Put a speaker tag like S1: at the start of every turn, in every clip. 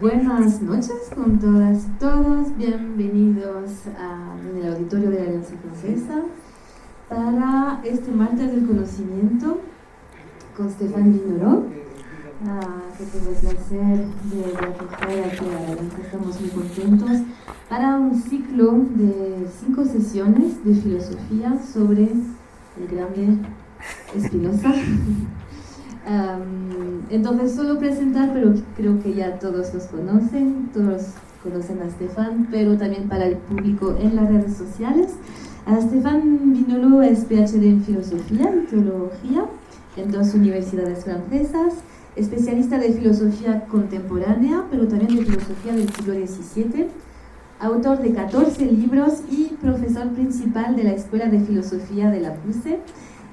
S1: Buenas noches con todas y todos. Bienvenidos en el auditorio de la Alianza Francesa para este martes del conocimiento con Stéphane Vigneron, que tengo el placer de acoger aquí a la Alianza. Estamos muy contentos para un ciclo de 5 sesiones de filosofía sobre el grande Spinoza. Entonces solo presentar, pero creo que ya todos los conocen, todos conocen a Stéphane, pero también para el público en las redes sociales. Stéphane Vigneron es PhD en filosofía y teología en 2 universidades francesas, especialista de filosofía contemporánea, pero también de filosofía del siglo XVII, autor de 14 libros y profesor principal de la Escuela de Filosofía de la PUCE.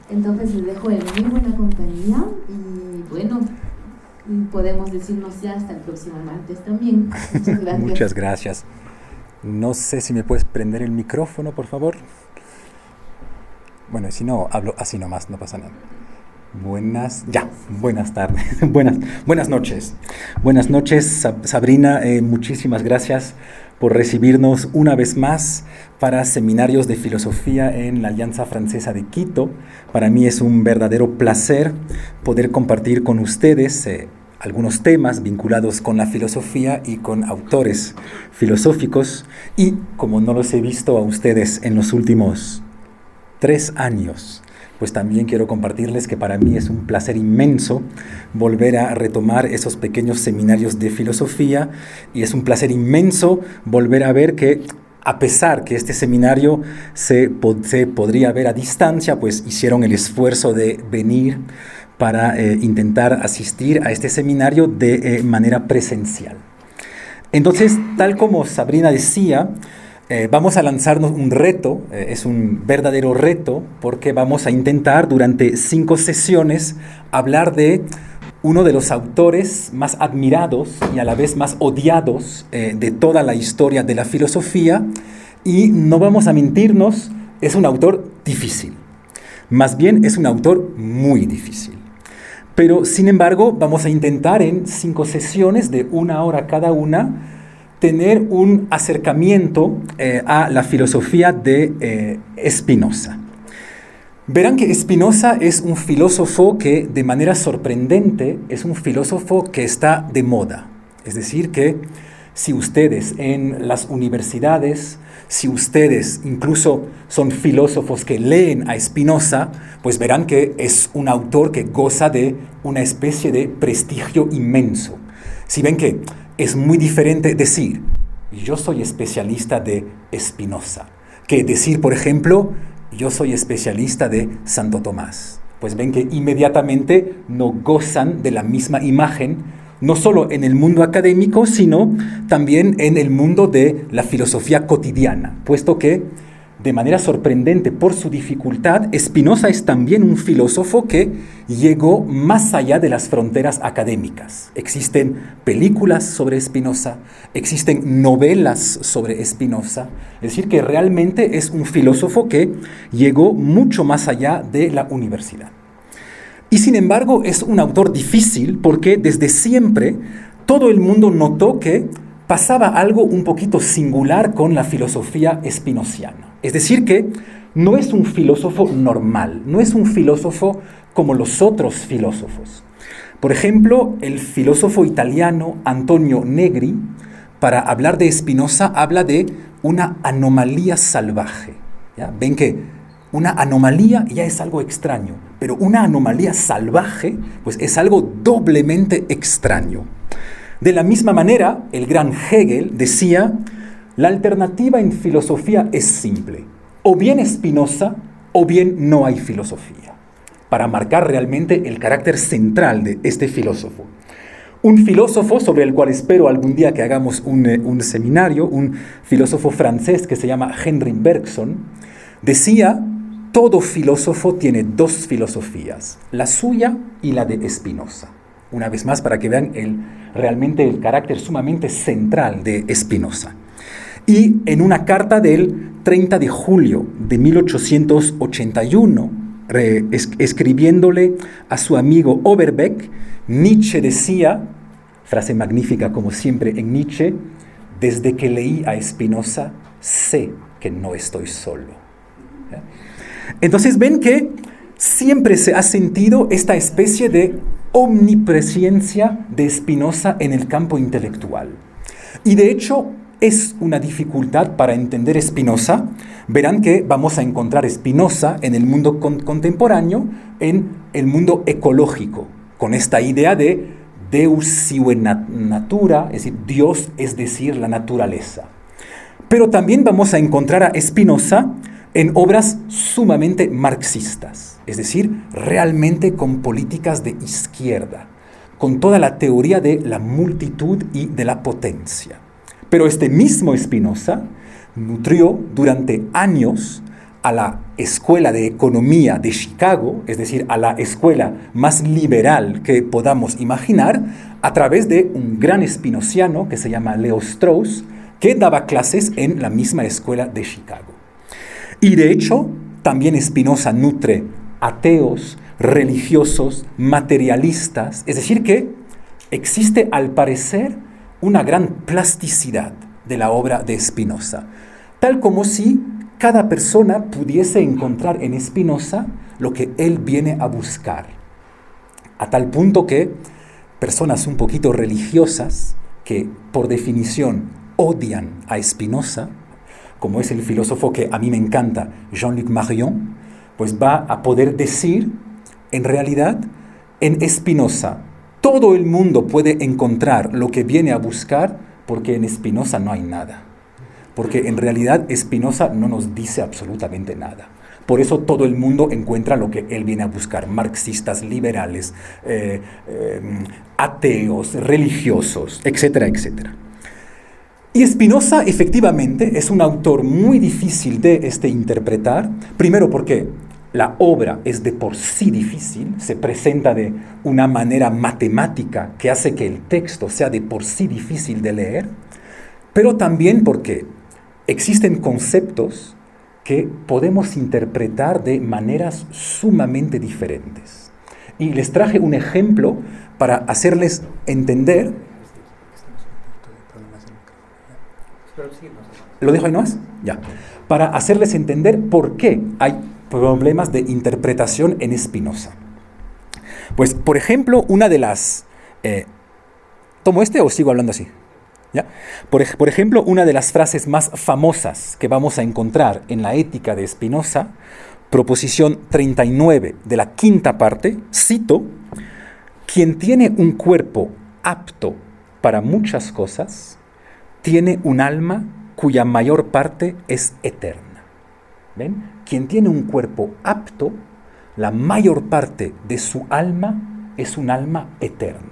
S1: Entonces les dejo en muy buena compañía y bueno, podemos decirnos ya hasta el próximo martes también. Muchas gracias.
S2: Muchas gracias. No sé si me puedes prender el micrófono, por favor. Bueno, si no, hablo así nomás, no pasa nada. Buenas tardes, buenas noches. Buenas noches, Sabrina, muchísimas gracias por recibirnos una vez más para seminarios de filosofía en la Alianza Francesa de Quito. Para mí es un verdadero placer poder compartir con ustedes algunos temas vinculados con la filosofía y con autores filosóficos. Y como no los he visto a ustedes en los últimos 3 años, pues también quiero compartirles que para mí es un placer inmenso volver a retomar esos pequeños seminarios de filosofía, y es un placer inmenso volver a ver que, a pesar que este seminario se podría ver a distancia, pues hicieron el esfuerzo de venir para intentar asistir a este seminario de manera presencial. Entonces, tal como Sabrina decía, vamos a lanzarnos un reto, es un verdadero reto, porque vamos a intentar durante 5 sesiones hablar de uno de los autores más admirados y a la vez más odiados de toda la historia de la filosofía, y no vamos a mentirnos, es un autor difícil, más bien es un autor muy difícil. Pero sin embargo vamos a intentar en 5 sesiones de 1 hora cada una tener un acercamiento a la filosofía de Spinoza. Verán que Spinoza es un filósofo que, de manera sorprendente, es un filósofo que está de moda. Es decir, que si ustedes en las universidades, si ustedes incluso son filósofos que leen a Spinoza, pues verán que es un autor que goza de una especie de prestigio inmenso. Si ven que es muy diferente decir, yo soy especialista de Spinoza, que decir, por ejemplo, yo soy especialista de Santo Tomás. Pues ven que inmediatamente no gozan de la misma imagen, no solo en el mundo académico, sino también en el mundo de la filosofía cotidiana, puesto que, de manera sorprendente por su dificultad, Spinoza es también un filósofo que llegó más allá de las fronteras académicas. Existen películas sobre Spinoza, existen novelas sobre Spinoza, es decir, que realmente es un filósofo que llegó mucho más allá de la universidad. Y sin embargo es un autor difícil porque desde siempre todo el mundo notó que pasaba algo un poquito singular con la filosofía spinoziana. Es decir, que no es un filósofo normal, no es un filósofo como los otros filósofos. Por ejemplo, el filósofo italiano Antonio Negri, para hablar de Spinoza, habla de una anomalía salvaje. ¿Ya? Ven que una anomalía ya es algo extraño, pero una anomalía salvaje pues es algo doblemente extraño. De la misma manera, el gran Hegel decía, la alternativa en filosofía es simple, o bien Spinoza o bien no hay filosofía, para marcar realmente el carácter central de este filósofo. Un filósofo sobre el cual espero algún día que hagamos un seminario, un filósofo francés que se llama Henri Bergson, decía, todo filósofo tiene 2 filosofías, la suya y la de Spinoza. Una vez más, para que vean realmente el carácter sumamente central de Spinoza. Y en una carta del 30 de julio de 1881, escribiéndole a su amigo Overbeck, Nietzsche decía, frase magnífica como siempre en Nietzsche: desde que leí a Spinoza sé que no estoy solo. Entonces ven que siempre se ha sentido esta especie de omnipresencia de Spinoza en el campo intelectual. Y de hecho es una dificultad para entender Spinoza. Verán que vamos a encontrar Spinoza en el mundo contemporáneo, en el mundo ecológico, con esta idea de Deus sive natura, es decir, Dios es decir, la naturaleza. Pero también vamos a encontrar a Spinoza en obras sumamente marxistas, es decir, realmente con políticas de izquierda, con toda la teoría de la multitud y de la potencia. Pero este mismo Spinoza nutrió durante años a la Escuela de Economía de Chicago, es decir, a la escuela más liberal que podamos imaginar, a través de un gran spinociano que se llama Leo Strauss, que daba clases en la misma escuela de Chicago. Y de hecho, también Spinoza nutre ateos, religiosos, materialistas, es decir que existe al parecer una gran plasticidad de la obra de Spinoza, tal como si cada persona pudiese encontrar en Spinoza lo que él viene a buscar, a tal punto que personas un poquito religiosas, que por definición odian a Spinoza, como es el filósofo que a mí me encanta, Jean-Luc Marion, pues va a poder decir, en realidad, en Spinoza, todo el mundo puede encontrar lo que viene a buscar, porque en Spinoza no hay nada. Porque en realidad Spinoza no nos dice absolutamente nada. Por eso todo el mundo encuentra lo que él viene a buscar: marxistas, liberales, ateos, religiosos, etcétera, etcétera. Y Spinoza efectivamente es un autor muy difícil de interpretar, primero porque la obra es de por sí difícil, se presenta de una manera matemática que hace que el texto sea de por sí difícil de leer, pero también porque existen conceptos que podemos interpretar de maneras sumamente diferentes. Y les traje un ejemplo para hacerles entender. ¿Lo dejo ahí nomás? Ya. Para hacerles entender por qué hay problemas de interpretación en Spinoza. Pues, por ejemplo, una de las... ¿Tomo este o sigo hablando así? ¿Ya? Por ejemplo, una de las frases más famosas que vamos a encontrar en la Ética de Spinoza, proposición 39 de la quinta parte, cito: quien tiene un cuerpo apto para muchas cosas, tiene un alma cuya mayor parte es eterna. ¿Ven? Quien tiene un cuerpo apto, la mayor parte de su alma es un alma eterna.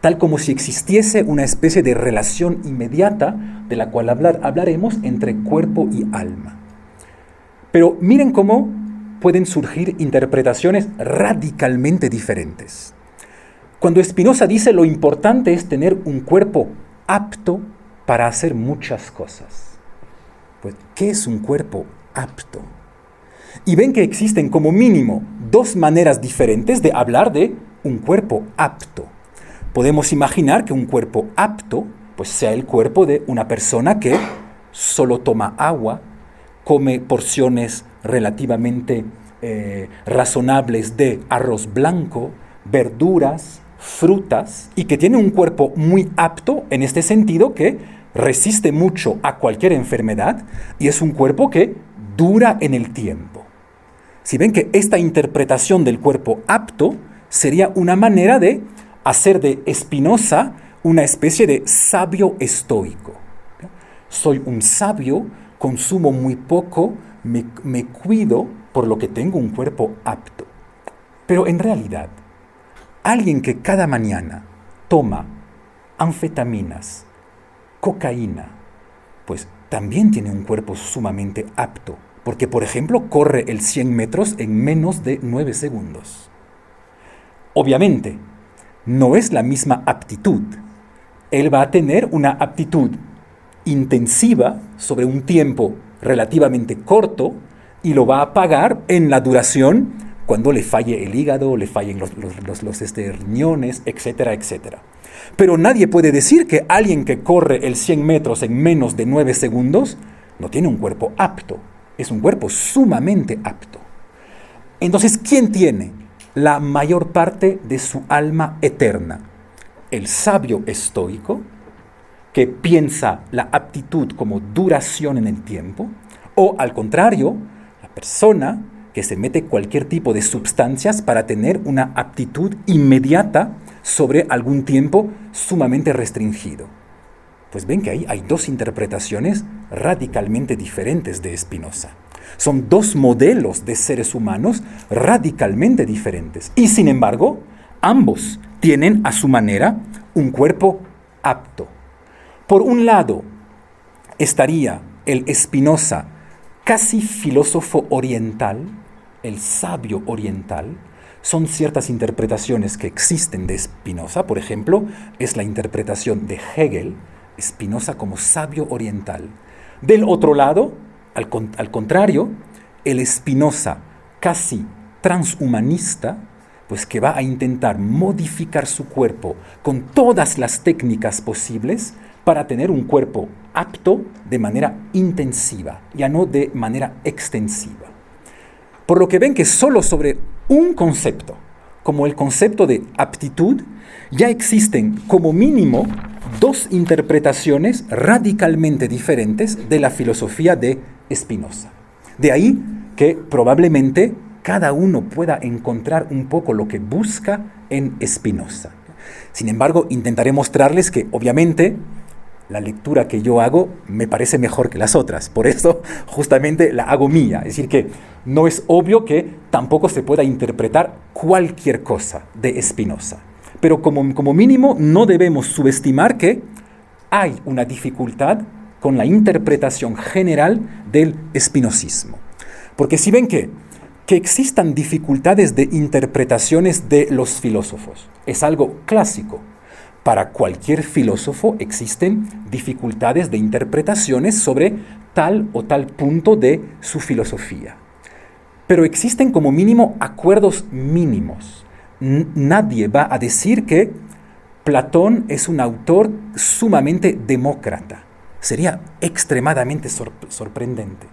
S2: Tal como si existiese una especie de relación inmediata, de la cual hablaremos, entre cuerpo y alma. Pero miren cómo pueden surgir interpretaciones radicalmente diferentes. Cuando Spinoza dice lo importante es tener un cuerpo apto para hacer muchas cosas. Pues, ¿qué es un cuerpo apto? Y ven que existen como mínimo dos maneras diferentes de hablar de un cuerpo apto. Podemos imaginar que un cuerpo apto pues sea el cuerpo de una persona que solo toma agua, come porciones relativamente razonables de arroz blanco, verduras, frutas, y que tiene un cuerpo muy apto en este sentido, que resiste mucho a cualquier enfermedad y es un cuerpo que dura en el tiempo. Si ven que esta interpretación del cuerpo apto sería una manera de hacer de Spinoza una especie de sabio estoico. Soy un sabio, consumo muy poco, me cuido, por lo que tengo un cuerpo apto. Pero en realidad, alguien que cada mañana toma anfetaminas, cocaína, pues también tiene un cuerpo sumamente apto, porque por ejemplo corre el 100 metros en menos de 9 segundos. Obviamente, no es la misma aptitud. Él va a tener una aptitud intensiva sobre un tiempo relativamente corto y lo va a pagar en la duración cuando le falle el hígado, le fallen los riñones, etcétera, etcétera. Pero nadie puede decir que alguien que corre el 100 metros en menos de 9 segundos no tiene un cuerpo apto. Es un cuerpo sumamente apto. Entonces, ¿quién tiene la mayor parte de su alma eterna? El sabio estoico, que piensa la aptitud como duración en el tiempo, o al contrario, la persona que se mete cualquier tipo de sustancias para tener una aptitud inmediata sobre algún tiempo sumamente restringido. Pues ven que ahí hay dos interpretaciones radicalmente diferentes de Spinoza. Son dos modelos de seres humanos radicalmente diferentes. Y sin embargo, ambos tienen a su manera un cuerpo apto. Por un lado, estaría el Spinoza casi filósofo oriental, el sabio oriental. Son ciertas interpretaciones que existen de Spinoza. Por ejemplo, es la interpretación de Hegel, Spinoza como sabio oriental. Del otro lado, al contrario, el Spinoza casi transhumanista, pues que va a intentar modificar su cuerpo con todas las técnicas posibles para tener un cuerpo apto de manera intensiva, ya no de manera extensiva. Por lo que ven que solo sobre un concepto, como el concepto de aptitud, ya existen como mínimo dos interpretaciones radicalmente diferentes de la filosofía de Spinoza. De ahí que probablemente cada uno pueda encontrar un poco lo que busca en Spinoza. Sin embargo, intentaré mostrarles que obviamente la lectura que yo hago me parece mejor que las otras. Por eso justamente la hago mía. Es decir, que no es obvio que tampoco se pueda interpretar cualquier cosa de Spinoza. Pero como mínimo no debemos subestimar que hay una dificultad con la interpretación general del spinozismo. Porque si ven que existan dificultades de interpretaciones de los filósofos es algo clásico. Para cualquier filósofo existen dificultades de interpretaciones sobre tal o tal punto de su filosofía. Pero existen como mínimo acuerdos mínimos. Nadie va a decir que Platón es un autor sumamente demócrata. Sería extremadamente sorprendente.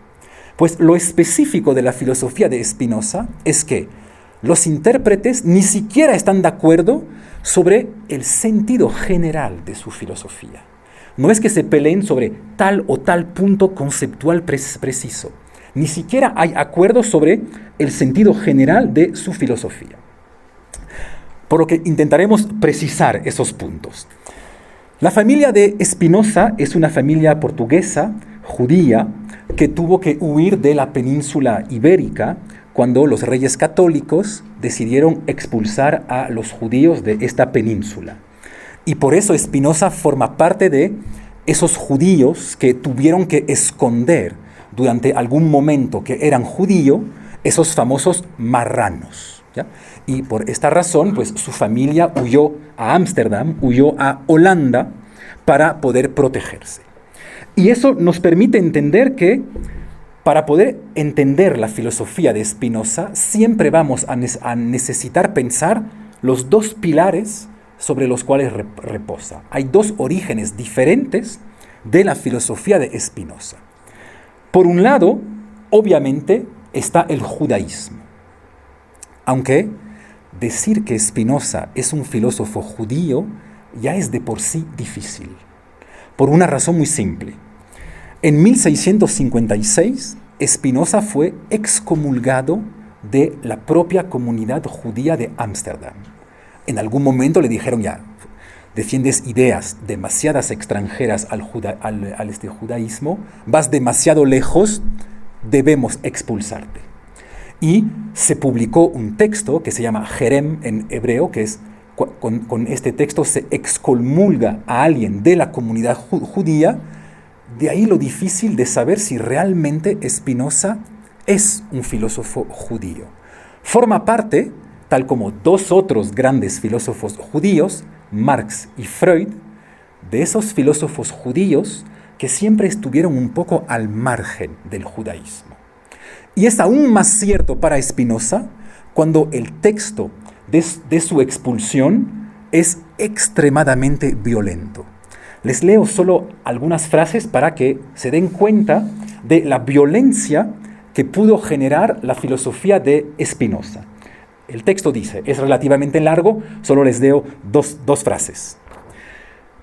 S2: Pues lo específico de la filosofía de Spinoza es que los intérpretes ni siquiera están de acuerdo sobre el sentido general de su filosofía. No es que se peleen sobre tal o tal punto conceptual preciso. Ni siquiera hay acuerdo sobre el sentido general de su filosofía. Por lo que intentaremos precisar esos puntos. La familia de Spinoza es una familia portuguesa, judía, que tuvo que huir de la península ibérica cuando los reyes católicos decidieron expulsar a los judíos de esta península. Y por eso Spinoza forma parte de esos judíos que tuvieron que esconder durante algún momento que eran judíos, esos famosos marranos, ¿ya? Y por esta razón, pues su familia huyó a Ámsterdam, huyó a Holanda para poder protegerse. Y eso nos permite entender que para poder entender la filosofía de Spinoza, siempre vamos a necesitar pensar los dos pilares sobre los cuales reposa. Hay dos orígenes diferentes de la filosofía de Spinoza. Por un lado, obviamente, está el judaísmo. Aunque decir que Spinoza es un filósofo judío ya es de por sí difícil, por una razón muy simple. En 1656, Spinoza fue excomulgado de la propia comunidad judía de Ámsterdam. En algún momento le dijeron ya, defiendes ideas demasiadas extranjeras al judaísmo, vas demasiado lejos, debemos expulsarte. Y se publicó un texto que se llama Jerem en hebreo, que es con este texto se excomulga a alguien de la comunidad judía. De ahí lo difícil de saber si realmente Spinoza es un filósofo judío. Forma parte, tal como dos otros grandes filósofos judíos, Marx y Freud, de esos filósofos judíos que siempre estuvieron un poco al margen del judaísmo. Y es aún más cierto para Spinoza cuando el texto de su expulsión es extremadamente violento. Les leo solo algunas frases para que se den cuenta de la violencia que pudo generar la filosofía de Spinoza. El texto dice, es relativamente largo, solo les leo dos frases.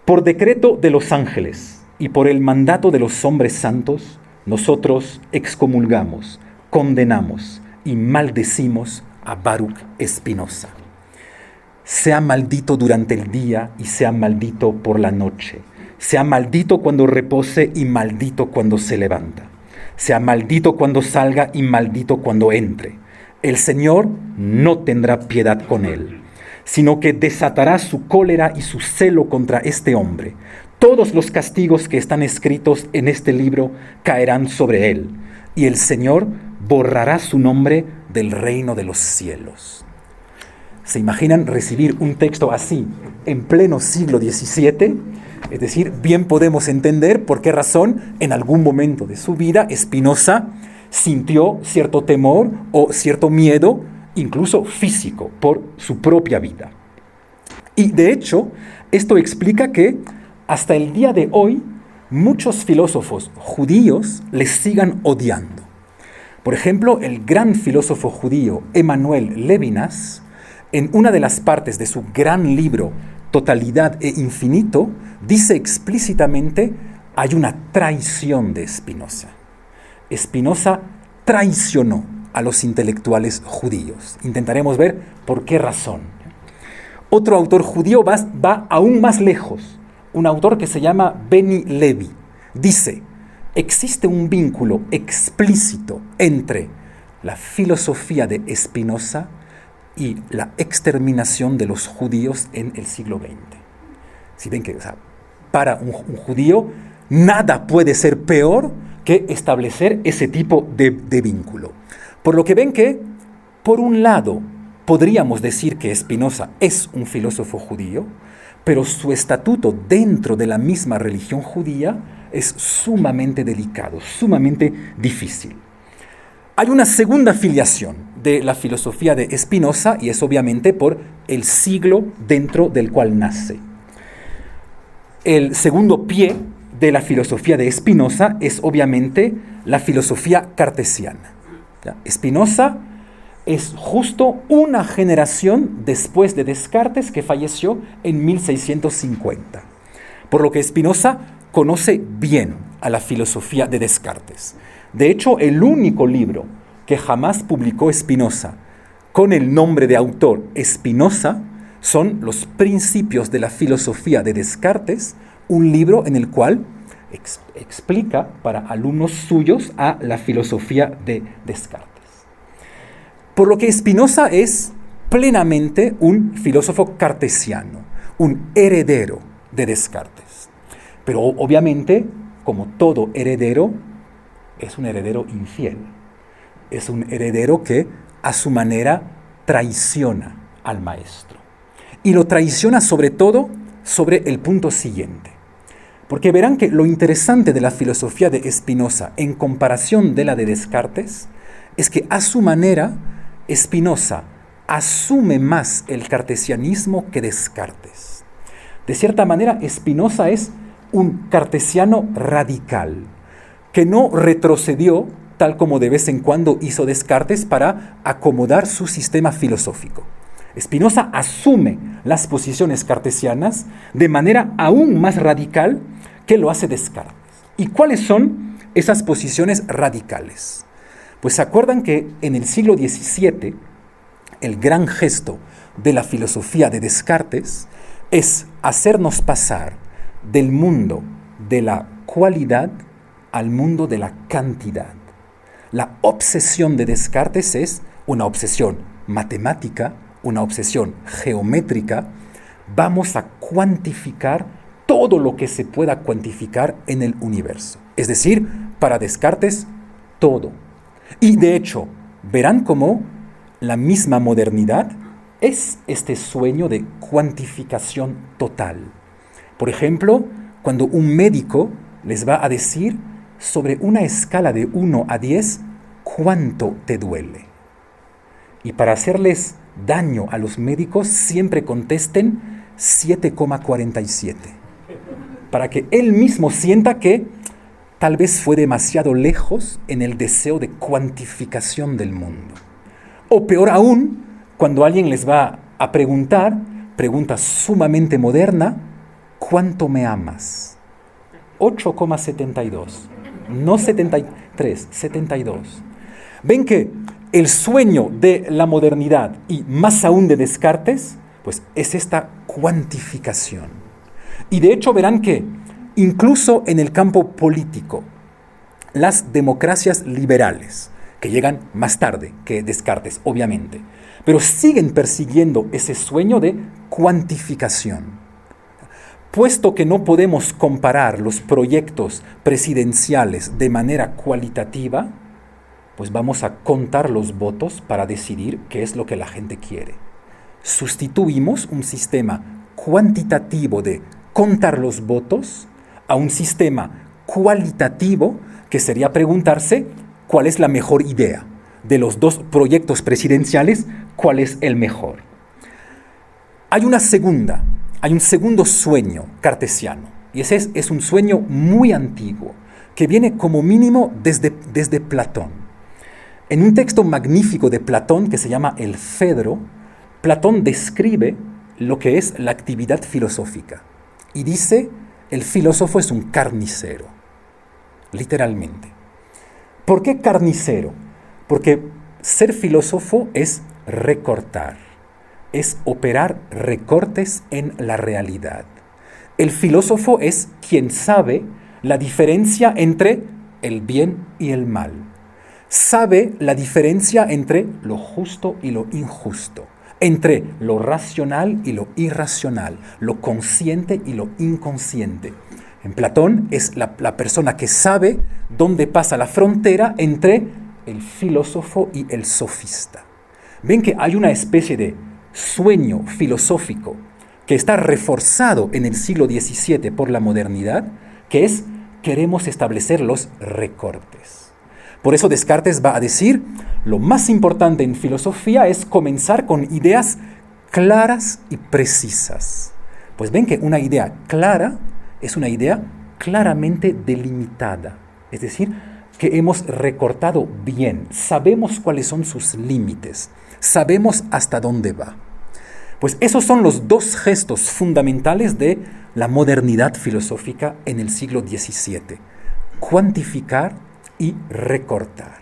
S2: Por decreto de los ángeles y por el mandato de los hombres santos, nosotros excomulgamos, condenamos y maldecimos a Baruch Spinoza. Sea maldito durante el día y sea maldito por la noche. Sea maldito cuando repose y maldito cuando se levanta. Sea maldito cuando salga y maldito cuando entre. El Señor no tendrá piedad con él, sino que desatará su cólera y su celo contra este hombre. Todos los castigos que están escritos en este libro caerán sobre él, y el Señor borrará su nombre del reino de los cielos. ¿Se imaginan recibir un texto así en pleno siglo XVII? Es decir, bien podemos entender por qué razón en algún momento de su vida Spinoza sintió cierto temor o cierto miedo, incluso físico, por su propia vida. Y de hecho, esto explica que hasta el día de hoy muchos filósofos judíos les sigan odiando. Por ejemplo, el gran filósofo judío Emanuel Levinas, en una de las partes de su gran libro Totalidad e Infinito, dice explícitamente: hay una traición de Spinoza. Spinoza traicionó a los intelectuales judíos. Intentaremos ver por qué razón. Otro autor judío va aún más lejos, un autor que se llama Beni Levi. Dice: existe un vínculo explícito entre la filosofía de Spinoza y la exterminación de los judíos en el siglo XX. Si ven que, para un judío, nada puede ser peor que establecer ese tipo de vínculo. Por lo que ven que, por un lado, podríamos decir que Spinoza es un filósofo judío, pero su estatuto dentro de la misma religión judía es sumamente delicado, sumamente difícil. Hay una segunda filiación de la filosofía de Spinoza y es obviamente por el siglo dentro del cual nace. El segundo pie de la filosofía de Spinoza es obviamente la filosofía cartesiana. Spinoza es justo una generación después de Descartes, que falleció en 1650. Por lo que Spinoza conoce bien a la filosofía de Descartes. De hecho, el único libro que jamás publicó Spinoza con el nombre de autor Spinoza son Los Principios de la Filosofía de Descartes, un libro en el cual explica para alumnos suyos a la filosofía de Descartes. Por lo que Spinoza es plenamente un filósofo cartesiano, un heredero de Descartes. Pero obviamente, como todo heredero, es un heredero infiel. Es un heredero que a su manera traiciona al maestro. Y lo traiciona sobre todo sobre el punto siguiente. Porque verán que lo interesante de la filosofía de Spinoza en comparación de la de Descartes es que a su manera Spinoza asume más el cartesianismo que Descartes. De cierta manera, Spinoza es un cartesiano radical, que no retrocedió tal como de vez en cuando hizo Descartes para acomodar su sistema filosófico. Spinoza asume las posiciones cartesianas de manera aún más radical que lo hace Descartes. ¿Y cuáles son esas posiciones radicales? Pues se acuerdan que en el siglo XVII el gran gesto de la filosofía de Descartes es hacernos pasar del mundo de la cualidad al mundo de la cantidad. La obsesión de Descartes es una obsesión matemática, una obsesión geométrica. Vamos a cuantificar todo lo que se pueda cuantificar en el universo. Es decir, para Descartes, todo. Y de hecho, verán cómo la misma modernidad es este sueño de cuantificación total. Por ejemplo, cuando un médico les va a decir sobre una escala de 1 a 10 cuánto te duele. y para hacerles daño a los médicos siempre contesten 7,47, para que él mismo sienta que tal vez fue demasiado lejos en el deseo de cuantificación del mundo. O peor aún, cuando alguien les va a preguntar, pregunta sumamente moderna, ¿cuánto me amas? 8,72, no 73, 72. Ven que el sueño de la modernidad y más aún de Descartes, pues es esta cuantificación. Y de hecho verán que incluso en el campo político, las democracias liberales, que llegan más tarde que Descartes, obviamente, pero siguen persiguiendo ese sueño de cuantificación. Puesto que no podemos comparar los proyectos presidenciales de manera cualitativa, pues vamos a contar los votos para decidir qué es lo que la gente quiere. Sustituimos un sistema cuantitativo de contar los votos a un sistema cualitativo que sería preguntarse cuál es la mejor idea. De los dos proyectos presidenciales, ¿cuál es el mejor? Hay un segundo sueño cartesiano, y ese es un sueño muy antiguo, que viene como mínimo desde Platón. En un texto magnífico de Platón que se llama El Fedro, Platón describe lo que es la actividad filosófica y dice, el filósofo es un carnicero, literalmente. ¿Por qué carnicero? Porque ser filósofo es recortar, es operar recortes en la realidad. El filósofo es quien sabe la diferencia entre el bien y el mal. Sabe la diferencia entre lo justo y lo injusto, entre lo racional y lo irracional, lo consciente y lo inconsciente. En Platón es la persona que sabe dónde pasa la frontera entre el filósofo y el sofista. Ven que hay una especie de sueño filosófico que está reforzado en el siglo XVII por la modernidad, que es queremos establecer los recortes. Por eso Descartes va a decir, lo más importante en filosofía es comenzar con ideas claras y precisas. Pues ven que una idea clara es una idea claramente delimitada, es decir, que hemos recortado bien, sabemos cuáles son sus límites, sabemos hasta dónde va. Pues esos son los dos gestos fundamentales de la modernidad filosófica en el siglo XVII, cuantificar y recortar.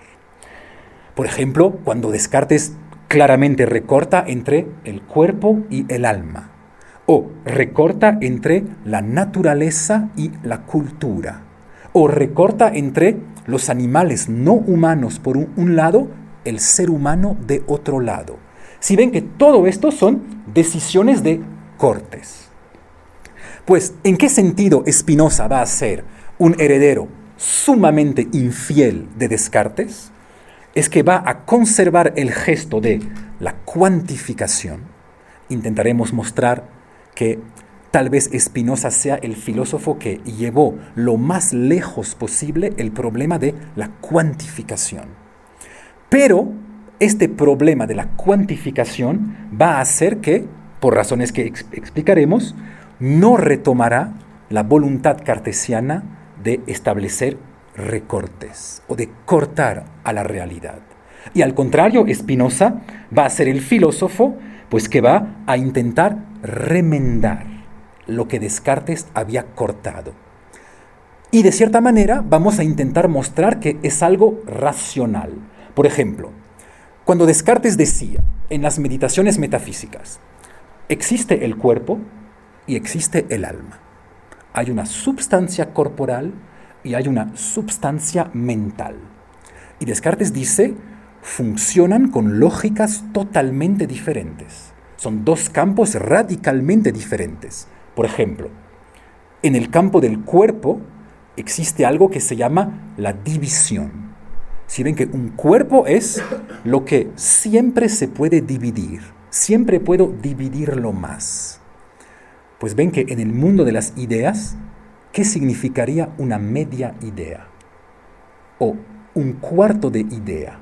S2: Por ejemplo, cuando Descartes claramente recorta entre el cuerpo y el alma, o recorta entre la naturaleza y la cultura, o recorta entre los animales no humanos por un lado, el ser humano de otro lado. Si ven que todo esto son decisiones de cortes. Pues, ¿en qué sentido Spinoza va a ser un heredero sumamente infiel de Descartes? Es que va a conservar el gesto de la cuantificación. Intentaremos mostrar que tal vez Spinoza sea el filósofo que llevó lo más lejos posible el problema de la cuantificación. Pero este problema de la cuantificación va a hacer que, por razones que explicaremos, no retomará la voluntad cartesiana de establecer recortes o de cortar a la realidad. Y al contrario, Spinoza va a ser el filósofo pues que va a intentar remendar lo que Descartes había cortado. Y de cierta manera vamos a intentar mostrar que es algo racional. Por ejemplo, cuando Descartes decía en las meditaciones metafísicas, existe el cuerpo y existe el alma. Hay una substancia corporal y hay una substancia mental. Y Descartes dice, funcionan con lógicas totalmente diferentes. Son dos campos radicalmente diferentes. Por ejemplo, en el campo del cuerpo existe algo que se llama la división. Si ven que un cuerpo es lo que siempre se puede dividir, siempre puedo dividirlo más. Pues ven que en el mundo de las ideas, ¿qué significaría una media idea? O un cuarto de idea.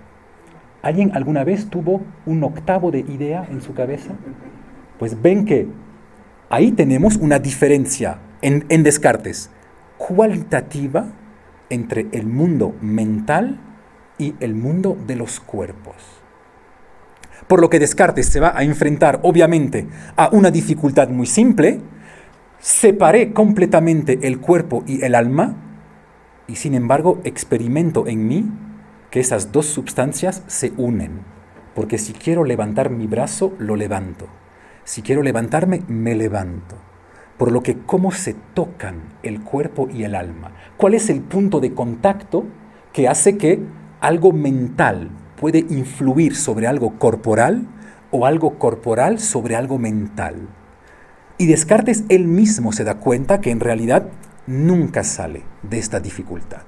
S2: ¿Alguien alguna vez tuvo un octavo de idea en su cabeza? Pues ven que ahí tenemos una diferencia en Descartes cualitativa entre el mundo mental y el mundo de los cuerpos. Por lo que Descartes se va a enfrentar, obviamente, a una dificultad muy simple. Separé completamente el cuerpo y el alma y, sin embargo, experimento en mí que esas dos sustancias se unen. Porque si quiero levantar mi brazo, lo levanto. Si quiero levantarme, me levanto. Por lo que, ¿cómo se tocan el cuerpo y el alma? ¿Cuál es el punto de contacto que hace que algo mental puede influir sobre algo corporal o algo corporal sobre algo mental? Y Descartes él mismo se da cuenta que en realidad nunca sale de esta dificultad.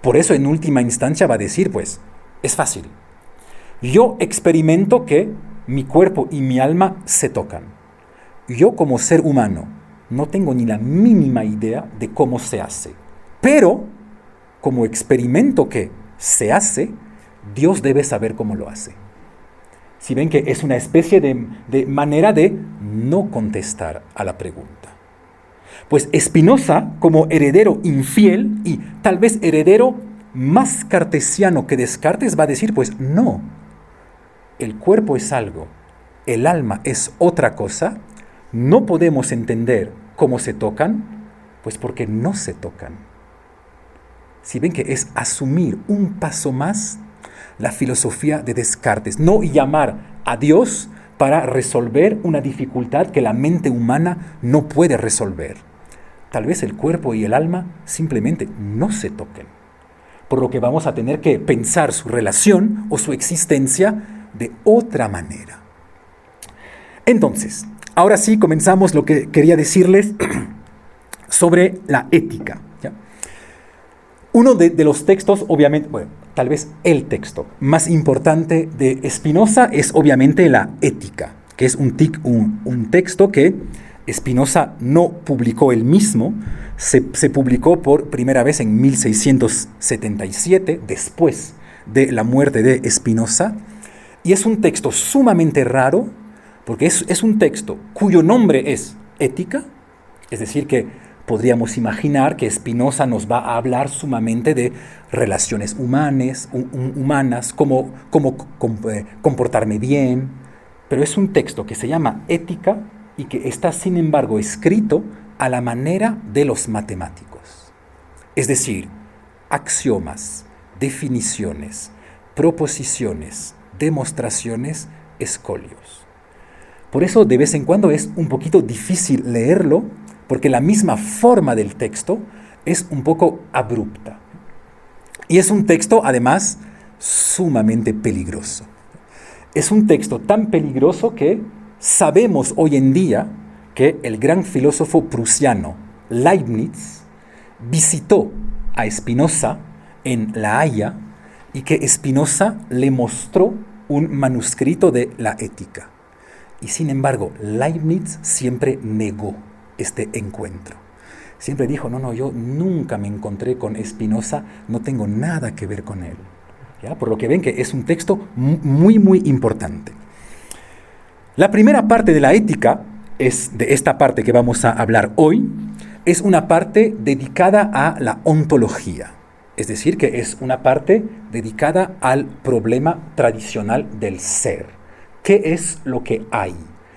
S2: Por eso en última instancia va a decir, pues, es fácil. Yo experimento que mi cuerpo y mi alma se tocan. Yo como ser humano no tengo ni la mínima idea de cómo se hace. Pero, como experimento que se hace, Dios debe saber cómo lo hace. Si ven que es una especie de manera de no contestar a la pregunta. Pues Spinoza, como heredero infiel y tal vez heredero más cartesiano que Descartes, va a decir, pues no, el cuerpo es algo, el alma es otra cosa, no podemos entender cómo se tocan, pues porque no se tocan. Si ven que es asumir un paso más la filosofía de Descartes, no llamar a Dios para resolver una dificultad que la mente humana no puede resolver. Tal vez el cuerpo y el alma simplemente no se toquen, por lo que vamos a tener que pensar su relación o su existencia de otra manera. Entonces, ahora sí comenzamos lo que quería decirles sobre la ética, ¿ya? Uno de los textos, obviamente, bueno, tal vez el texto más importante de Spinoza es obviamente la Ética, que es un texto que Spinoza no publicó él mismo, se publicó por primera vez en 1677, después de la muerte de Spinoza, y es un texto sumamente raro, porque es un texto cuyo nombre es Ética, es decir, que podríamos imaginar que Spinoza nos va a hablar sumamente de relaciones humanas, cómo comportarme bien, pero es un texto que se llama Ética y que está, sin embargo, escrito a la manera de los matemáticos. Es decir, axiomas, definiciones, proposiciones, demostraciones, escolios. Por eso, de vez en cuando es un poquito difícil leerlo, porque la misma forma del texto es un poco abrupta. Y es un texto, además, sumamente peligroso. Es un texto tan peligroso que sabemos hoy en día que el gran filósofo prusiano Leibniz visitó a Spinoza en La Haya y que Spinoza le mostró un manuscrito de la Ética. Y sin embargo, Leibniz siempre negó este encuentro. Siempre dijo, no, yo nunca me encontré con Spinoza, no tengo nada que ver con él. ¿Ya? Por lo que ven que es un texto muy, muy importante. La primera parte de la Ética, es de esta parte que vamos a hablar hoy, es una parte dedicada a la ontología. Es decir, que es una parte dedicada al problema tradicional del ser. ¿Qué es lo que hay?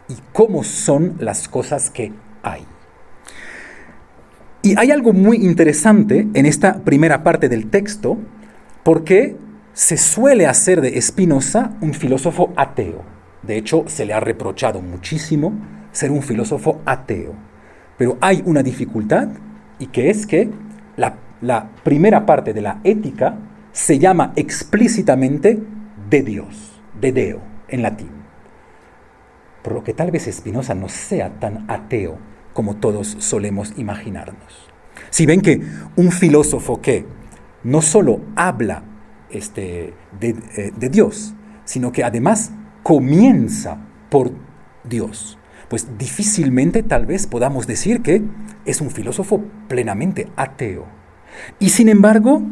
S2: ¿Y cómo son las cosas que hay? Y hay algo muy interesante en esta primera parte del texto, porque se suele hacer de Spinoza un filósofo ateo. De hecho, se le ha reprochado muchísimo ser un filósofo ateo. Pero hay una dificultad, y que es que la primera parte de la Ética se llama explícitamente de Dios, de Deo, en latín. Por lo que tal vez Spinoza no sea tan ateo como todos solemos imaginarnos. Si ven que un filósofo que no solo habla de Dios, sino que además comienza por Dios, pues difícilmente tal vez podamos decir que es un filósofo plenamente ateo. Y sin embargo,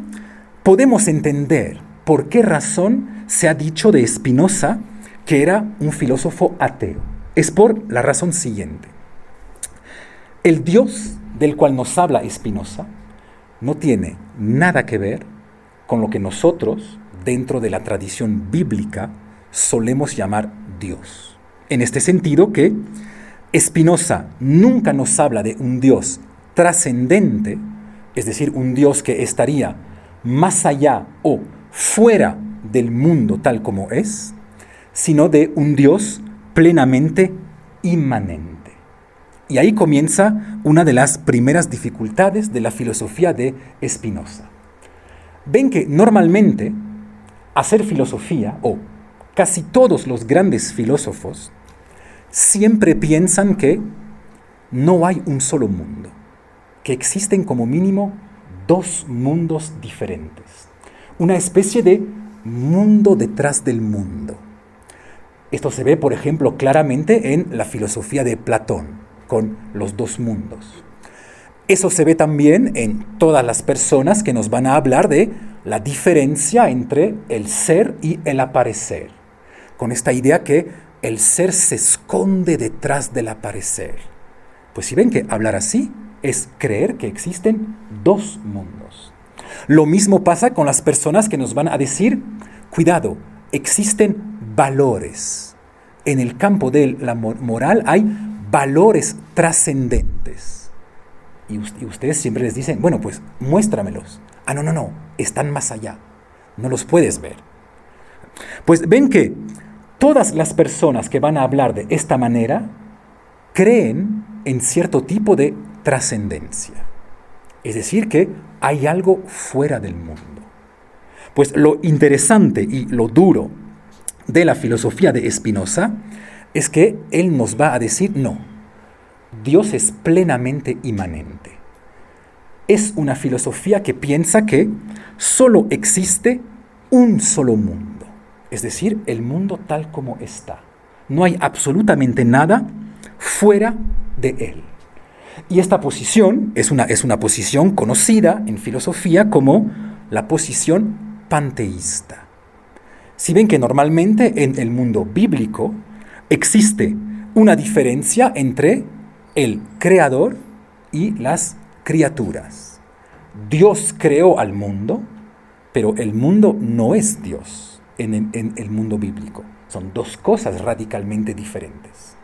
S2: podemos entender por qué razón se ha dicho de Spinoza que era un filósofo ateo? Es por la razón siguiente. El Dios del cual nos habla Spinoza no tiene nada que ver con lo que nosotros, dentro de la tradición bíblica, solemos llamar Dios. En este sentido que Spinoza nunca nos habla de un Dios trascendente, es decir, un Dios que estaría más allá o fuera del mundo tal como es, sino de un Dios plenamente inmanente. Y ahí comienza una de las primeras dificultades de la filosofía de Spinoza. Ven que normalmente hacer filosofía, o casi todos los grandes filósofos, siempre piensan que no hay un solo mundo, que existen como mínimo dos mundos diferentes. Una especie de mundo detrás del mundo. Esto se ve, por ejemplo, claramente en la filosofía de Platón, con los dos mundos. Eso se ve también en todas las personas que nos van a hablar de la diferencia entre el ser y el aparecer, con esta idea que el ser se esconde detrás del aparecer. Pues si ven que hablar así es creer que existen dos mundos. Lo mismo pasa con las personas que nos van a decir, cuidado, existen valores. En el campo de la moral hay valores trascendentes. Y ustedes siempre les dicen, bueno, pues muéstramelos. Ah, no, están más allá. No los puedes ver. Pues ven que todas las personas que van a hablar de esta manera creen en cierto tipo de trascendencia. Es decir, que hay algo fuera del mundo. Pues lo interesante y lo duro de la filosofía de Spinoza es que él nos va a decir, no, Dios es plenamente inmanente. Es una filosofía que piensa que solo existe un solo mundo, es decir, el mundo tal como está. No hay absolutamente nada fuera de él. Y esta posición es una posición conocida en filosofía como la posición panteísta. Si ven que normalmente en el mundo bíblico existe una diferencia entre el creador y las criaturas. Dios creó al mundo, pero el mundo no es Dios en el mundo bíblico. Son dos cosas radicalmente diferentes.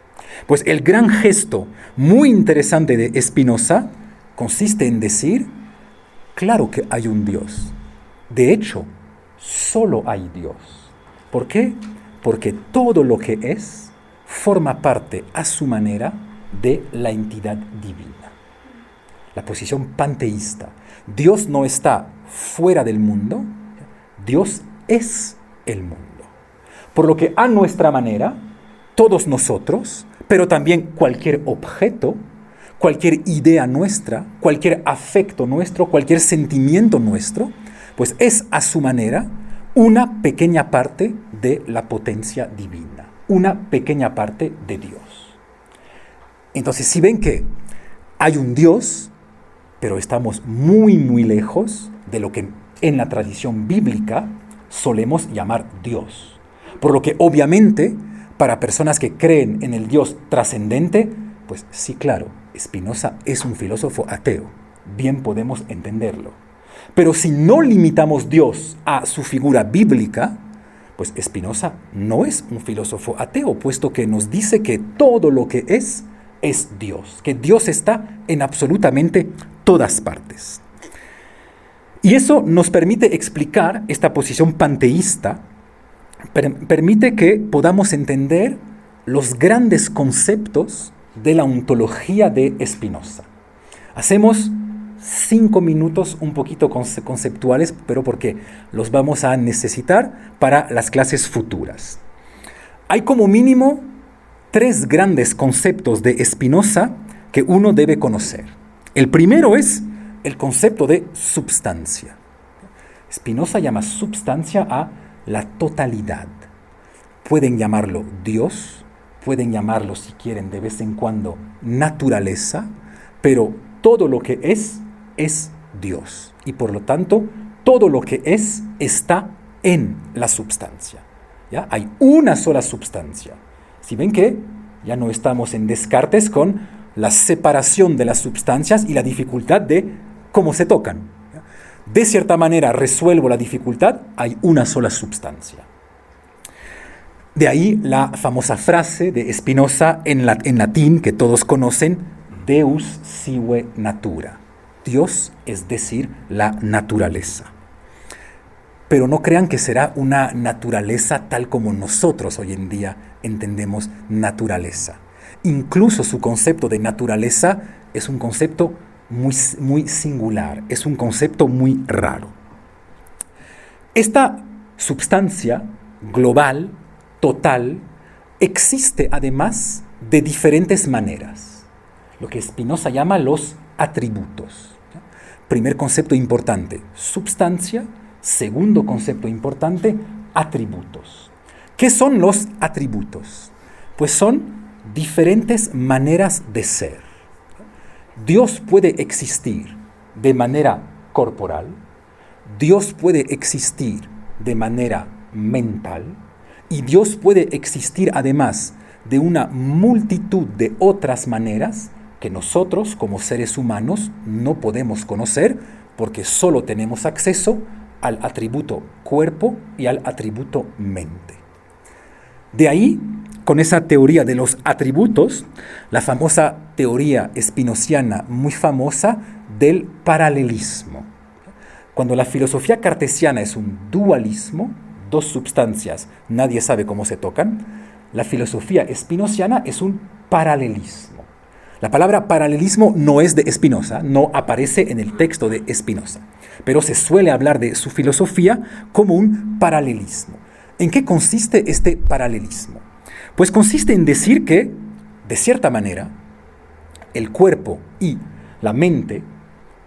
S2: Pues el gran gesto muy interesante de Spinoza consiste en decir, claro que hay un Dios. De hecho, solo hay Dios. ¿Por qué? Porque todo lo que es forma parte a su manera de la entidad divina. La posición panteísta. Dios no está fuera del mundo, Dios es el mundo. Por lo que a nuestra manera, todos nosotros, pero también cualquier objeto, cualquier idea nuestra, cualquier afecto nuestro, cualquier sentimiento nuestro, pues es a su manera una pequeña parte de la potencia divina, una pequeña parte de Dios. Entonces, si ven que hay un Dios, pero estamos muy, muy lejos de lo que en la tradición bíblica solemos llamar Dios. Por lo que, obviamente, para personas que creen en el Dios trascendente, pues sí, claro, Spinoza es un filósofo ateo. Bien podemos entenderlo. Pero si no limitamos Dios a su figura bíblica, pues Spinoza no es un filósofo ateo, puesto que nos dice que todo lo que es Dios, que Dios está en absolutamente todas partes. Y eso nos permite explicar esta posición panteísta, permite que podamos entender los grandes conceptos de la ontología de Spinoza. Hacemos 5 minutos un poquito conceptuales, pero porque los vamos a necesitar para las clases futuras. Hay como mínimo 3 grandes conceptos de Spinoza que uno debe conocer. El primero es el concepto de substancia. Spinoza llama substancia a la totalidad. Pueden llamarlo Dios, pueden llamarlo, si quieren, de vez en cuando, naturaleza, pero todo lo que es Dios. Y por lo tanto, todo lo que es está en la substancia. ¿Ya? Hay una sola substancia. Si ven que ya no estamos en Descartes con la separación de las substancias y la dificultad de cómo se tocan. ¿Ya? De cierta manera resuelvo la dificultad, hay una sola substancia. De ahí la famosa frase de Spinoza en latín que todos conocen, Deus sive natura. Dios, es decir, la naturaleza. Pero no crean que será una naturaleza tal como nosotros hoy en día entendemos naturaleza. Incluso su concepto de naturaleza es un concepto muy singular, es un concepto muy raro. Esta substancia global, total, existe además de diferentes maneras, lo que Spinoza llama los atributos. Primer concepto importante, substancia. Segundo concepto importante, atributos. ¿Qué son los atributos? Pues son diferentes maneras de ser. Dios puede existir de manera corporal, Dios puede existir de manera mental, y Dios puede existir además de una multitud de otras maneras que nosotros como seres humanos no podemos conocer porque solo tenemos acceso al atributo cuerpo y al atributo mente. De ahí, con esa teoría de los atributos, la famosa teoría spinoziana muy famosa del paralelismo. Cuando la filosofía cartesiana es un dualismo, dos substancias, nadie sabe cómo se tocan, la filosofía spinoziana es un paralelismo. La palabra paralelismo no es de Spinoza, no aparece en el texto de Spinoza, pero se suele hablar de su filosofía como un paralelismo. ¿En qué consiste este paralelismo? Pues consiste en decir que, de cierta manera, el cuerpo y la mente,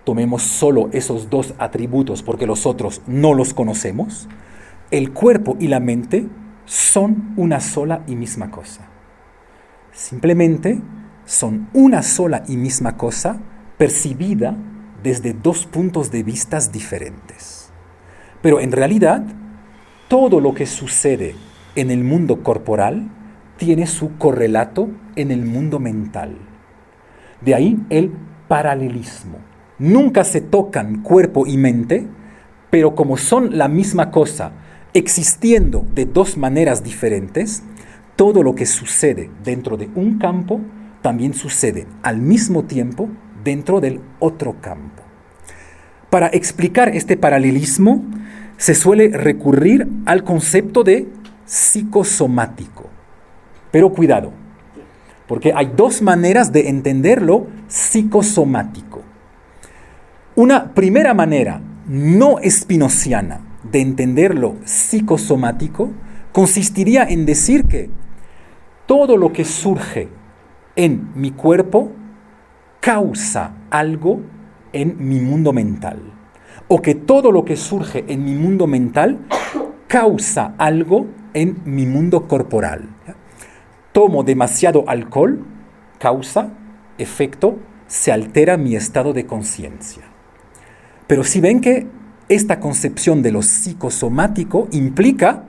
S2: tomemos solo esos dos atributos porque los otros no los conocemos, el cuerpo y la mente son una sola y misma cosa. Simplemente son una sola y misma cosa percibida desde dos puntos de vista diferentes. Pero en realidad, todo lo que sucede en el mundo corporal tiene su correlato en el mundo mental. De ahí el paralelismo. Nunca se tocan cuerpo y mente, pero como son la misma cosa, existiendo de dos maneras diferentes, todo lo que sucede dentro de un campo también sucede al mismo tiempo dentro del otro campo. Para explicar este paralelismo, se suele recurrir al concepto de psicosomático. Pero cuidado, porque hay dos maneras de entender lo psicosomático. Una primera manera, no spinoziana, de entender lo psicosomático consistiría en decir que todo lo que surge en mi cuerpo causa algo en mi mundo mental, o que todo lo que surge en mi mundo mental causa algo en mi mundo corporal. Tomo demasiado alcohol, causa, efecto, se altera mi estado de conciencia. Pero si ven que esta concepción de lo psicosomático implica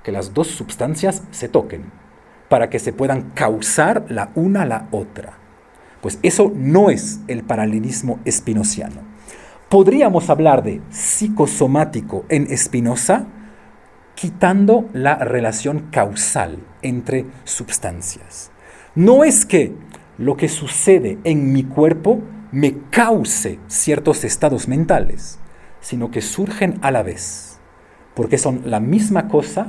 S2: que las dos sustancias se toquen para que se puedan causar la una a la otra. Pues eso no es el paralelismo spinoziano. Podríamos hablar de psicosomático en Spinoza quitando la relación causal entre sustancias. No es que lo que sucede en mi cuerpo me cause ciertos estados mentales, sino que surgen a la vez, porque son la misma cosa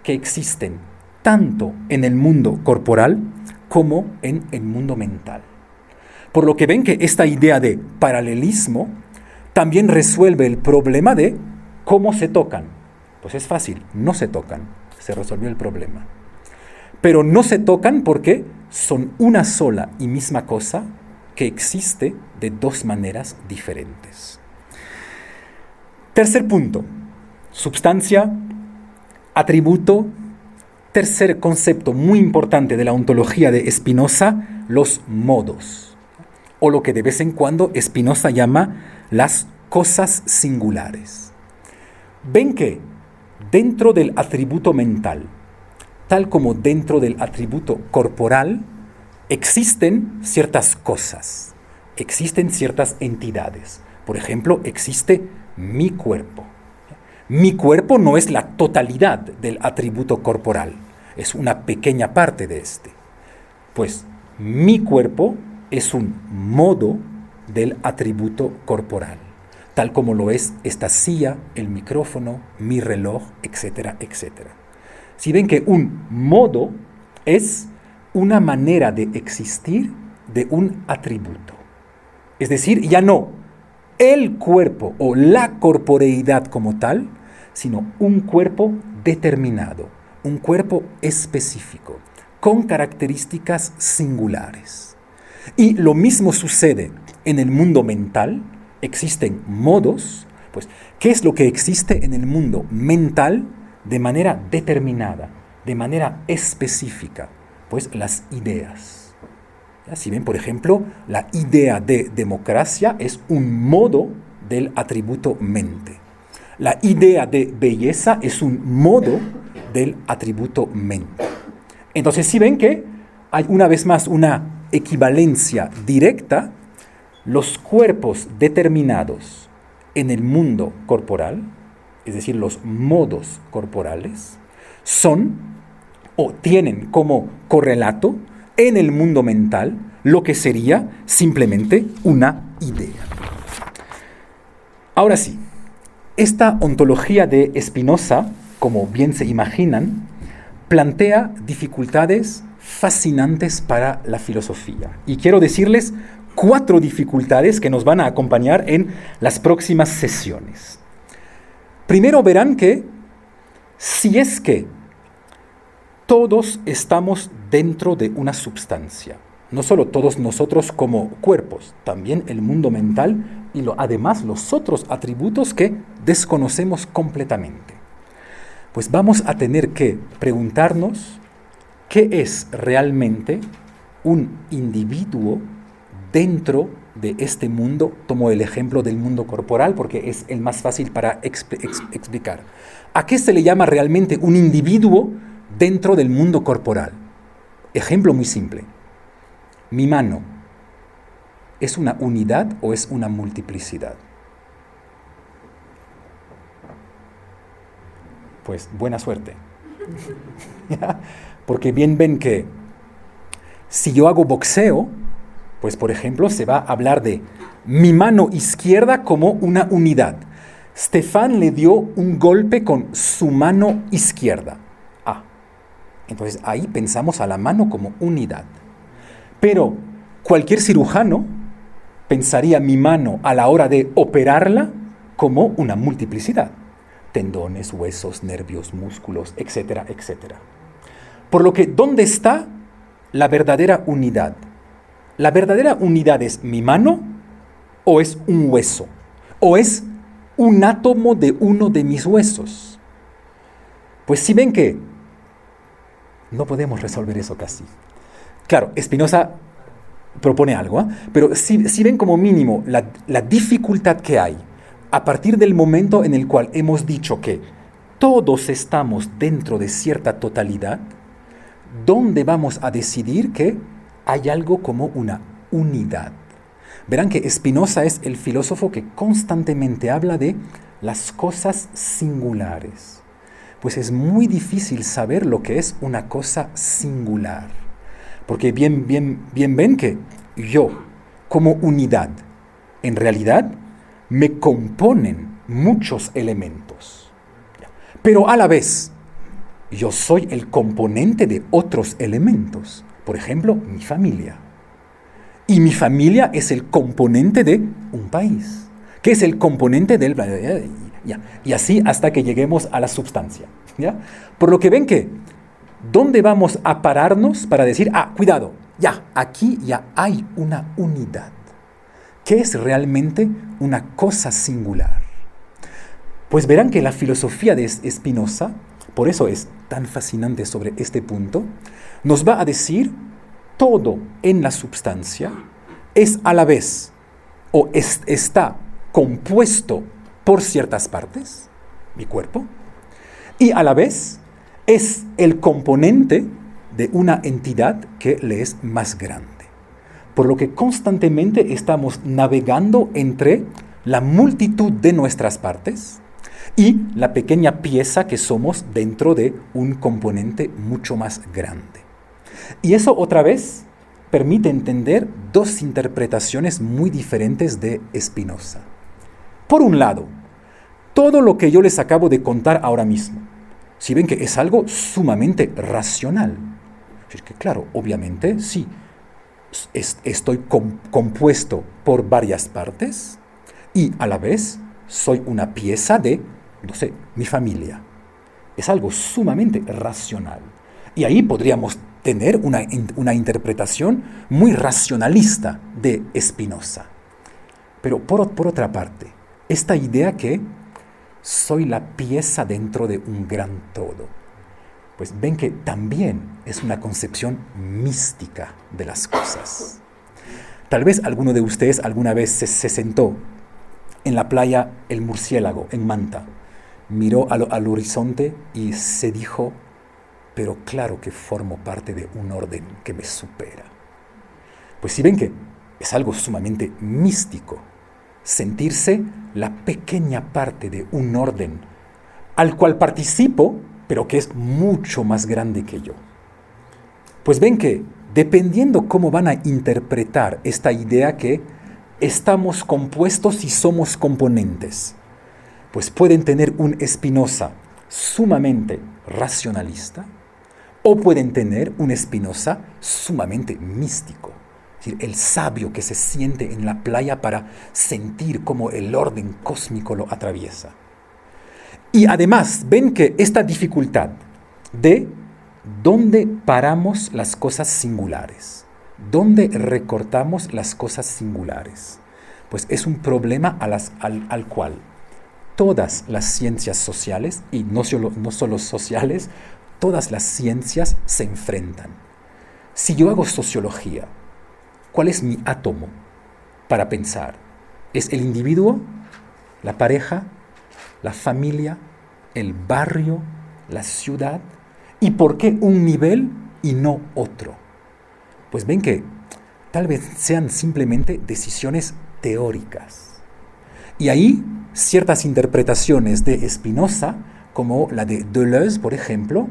S2: que existen tanto en el mundo corporal como en el mundo mental. Por lo que ven que esta idea de paralelismo también resuelve el problema de cómo se tocan. Pues es fácil, no se tocan, se resolvió el problema. Pero no se tocan porque son una sola y misma cosa que existe de dos maneras diferentes. Tercer punto, substancia, atributo. Tercer concepto muy importante de la ontología de Spinoza, los modos, o lo que de vez en cuando Spinoza llama las cosas singulares. Ven que dentro del atributo mental, tal como dentro del atributo corporal, existen ciertas cosas, existen ciertas entidades. Por ejemplo, existe mi cuerpo. Mi cuerpo no es la totalidad del atributo corporal, es una pequeña parte de este. Pues mi cuerpo es un modo del atributo corporal, tal como lo es esta silla, el micrófono, mi reloj, etcétera, etcétera. Si ven que un modo es una manera de existir de un atributo. Es decir, ya no el cuerpo o la corporeidad como tal, sino un cuerpo determinado, un cuerpo específico, con características singulares. Y lo mismo sucede en el mundo mental. Existen modos, pues, ¿qué es lo que existe en el mundo mental de manera determinada, de manera específica? Pues las ideas. Si ven, por ejemplo, la idea de democracia es un modo del atributo mente. La idea de belleza es un modo del atributo mente. Entonces, si ven que hay una vez más una equivalencia directa, los cuerpos determinados en el mundo corporal, es decir, los modos corporales, son o tienen como correlato en el mundo mental lo que sería simplemente una idea. Ahora sí, esta ontología de Spinoza, como bien se imaginan, plantea dificultades fascinantes para la filosofía. Y quiero decirles 4 dificultades que nos van a acompañar en las próximas sesiones. Primero verán que si es que todos estamos dentro de una substancia, no solo todos nosotros como cuerpos, también el mundo mental y además los otros atributos que desconocemos completamente, pues vamos a tener que preguntarnos qué es realmente un individuo dentro de este mundo. Tomo el ejemplo del mundo corporal porque es el más fácil para explicar. ¿A qué se le llama realmente un individuo dentro del mundo corporal? Ejemplo muy simple. Mi mano, ¿es una unidad o es una multiplicidad? Pues buena suerte. Porque bien ven que si yo hago boxeo, pues por ejemplo se va a hablar de mi mano izquierda como una unidad. Stefan le dio un golpe con su mano izquierda. Entonces ahí pensamos a la mano como unidad. Pero cualquier cirujano pensaría mi mano a la hora de operarla como una multiplicidad. Tendones, huesos, nervios, músculos, etcétera, etcétera. Por lo que, ¿dónde está la verdadera unidad? ¿La verdadera unidad es mi mano o es un hueso? ¿O es un átomo de uno de mis huesos? Pues si ven que no podemos resolver eso casi. Claro, Spinoza propone algo, pero si ven como mínimo la dificultad que hay a partir del momento en el cual hemos dicho que todos estamos dentro de cierta totalidad, ¿dónde vamos a decidir que hay algo como una unidad? Verán que Spinoza es el filósofo que constantemente habla de las cosas singulares. Pues es muy difícil saber lo que es una cosa singular. Porque bien ven que yo, como unidad, en realidad me componen muchos elementos. Pero a la vez, yo soy el componente de otros elementos. Por ejemplo, mi familia. Y mi familia es el componente de un país, que es el componente del... Y así hasta que lleguemos a la substancia. ¿Ya? Por lo que ven que, ¿dónde vamos a pararnos para decir, cuidado, aquí ya hay una unidad? ¿Qué es realmente una cosa singular? Pues verán que la filosofía de Spinoza, por eso es tan fascinante sobre este punto, nos va a decir todo en la substancia es a la vez o está compuesto por ciertas partes, mi cuerpo, y a la vez es el componente de una entidad que le es más grande. Por lo que constantemente estamos navegando entre la multitud de nuestras partes y la pequeña pieza que somos dentro de un componente mucho más grande. Y eso otra vez permite entender dos interpretaciones muy diferentes de Spinoza. Por un lado, todo lo que yo les acabo de contar ahora mismo, si ven que es algo sumamente racional. Es que claro, obviamente, sí, estoy compuesto por varias partes y a la vez soy una pieza de, no sé, mi familia. Es algo sumamente racional. Y ahí podríamos tener una interpretación muy racionalista de Spinoza. Pero por otra parte, esta idea que soy la pieza dentro de un gran todo, pues ven que también es una concepción mística de las cosas. Tal vez alguno de ustedes alguna vez se sentó en la playa El Murciélago, en Manta, miró al horizonte y se dijo, pero claro que formo parte de un orden que me supera. Pues si ven que es algo sumamente místico, sentirse la pequeña parte de un orden al cual participo, pero que es mucho más grande que yo. Pues ven que, dependiendo cómo van a interpretar esta idea que estamos compuestos y somos componentes, pues pueden tener un Spinoza sumamente racionalista o pueden tener un Spinoza sumamente místico. Es decir, el sabio que se siente en la playa para sentir cómo el orden cósmico lo atraviesa. Y además, ven que esta dificultad de dónde paramos las cosas singulares, dónde recortamos las cosas singulares, pues es un problema al cual todas las ciencias sociales, y no solo sociales, todas las ciencias se enfrentan. Si yo hago sociología, ¿cuál es mi átomo para pensar? ¿Es el individuo, la pareja, la familia, el barrio, la ciudad? ¿Y por qué un nivel y no otro? Pues ven que tal vez sean simplemente decisiones teóricas. Y ahí ciertas interpretaciones de Spinoza, como la de Deleuze, por ejemplo,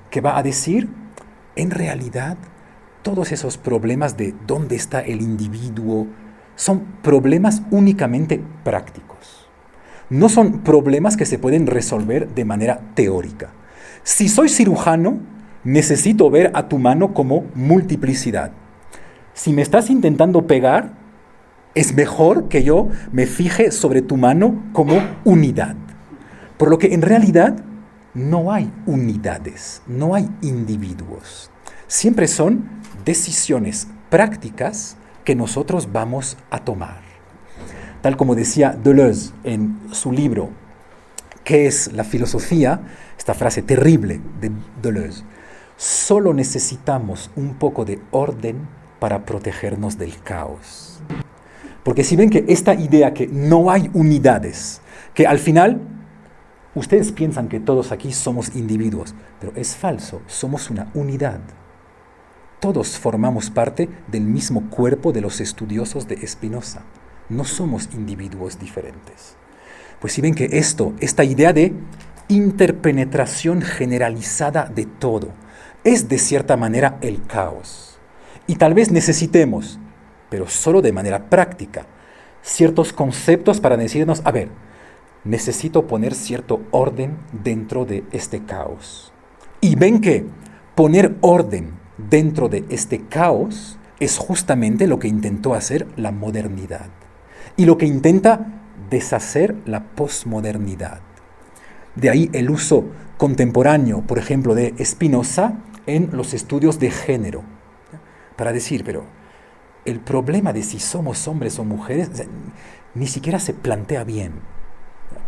S2: que va a decir, en realidad, todos esos problemas de dónde está el individuo son problemas únicamente prácticos. No son problemas que se pueden resolver de manera teórica. Si soy cirujano, necesito ver a tu mano como multiplicidad. Si me estás intentando pegar, es mejor que yo me fije sobre tu mano como unidad. Por lo que en realidad no hay unidades, no hay individuos. Siempre son decisiones prácticas que nosotros vamos a tomar. Tal como decía Deleuze en su libro, ¿Qué es la filosofía? Esta frase terrible de Deleuze. Solo necesitamos un poco de orden para protegernos del caos. Porque si ven que esta idea que no hay unidades, que al final ustedes piensan que todos aquí somos individuos, pero es falso, somos una unidad. Todos formamos parte del mismo cuerpo de los estudiosos de Spinoza. No somos individuos diferentes. Pues si ven que esta idea de interpenetración generalizada de todo, es de cierta manera el caos. Y tal vez necesitemos, pero solo de manera práctica, ciertos conceptos para decirnos, a ver, necesito poner cierto orden dentro de este caos. Y ven que poner orden dentro de este caos es justamente lo que intentó hacer la modernidad y lo que intenta deshacer la posmodernidad. De ahí el uso contemporáneo, por ejemplo, de Spinoza en los estudios de género, para decir, pero el problema de si somos hombres o mujeres ni siquiera se plantea bien,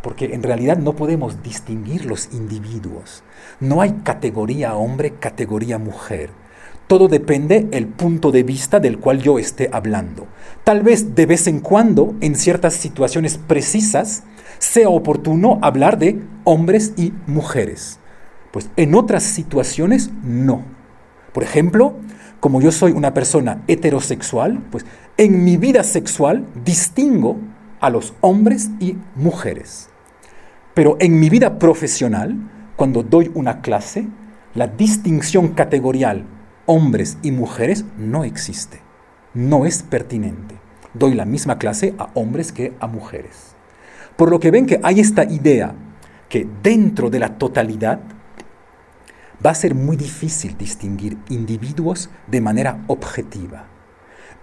S2: porque en realidad no podemos distinguir los individuos. No hay categoría hombre, categoría mujer. Todo depende del punto de vista del cual yo esté hablando. Tal vez de vez en cuando, en ciertas situaciones precisas, sea oportuno hablar de hombres y mujeres. Pues en otras situaciones no. Por ejemplo, como yo soy una persona heterosexual, pues en mi vida sexual distingo a los hombres y mujeres. Pero en mi vida profesional, cuando doy una clase, la distinción categorial hombres y mujeres no existe. No es pertinente. Doy la misma clase a hombres que a mujeres. Por lo que ven que hay esta idea que dentro de la totalidad va a ser muy difícil distinguir individuos de manera objetiva.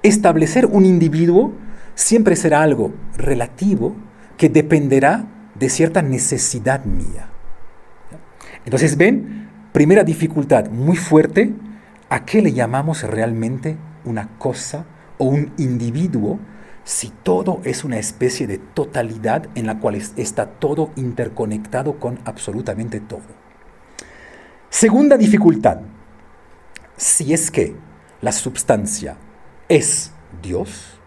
S2: Establecer un individuo siempre será algo relativo que dependerá de cierta necesidad mía. Entonces, ven, primera dificultad muy fuerte, ¿a qué le llamamos realmente una cosa o un individuo si todo es una especie de totalidad en la cual está todo interconectado con absolutamente todo? Segunda dificultad, si es que la substancia es Dios,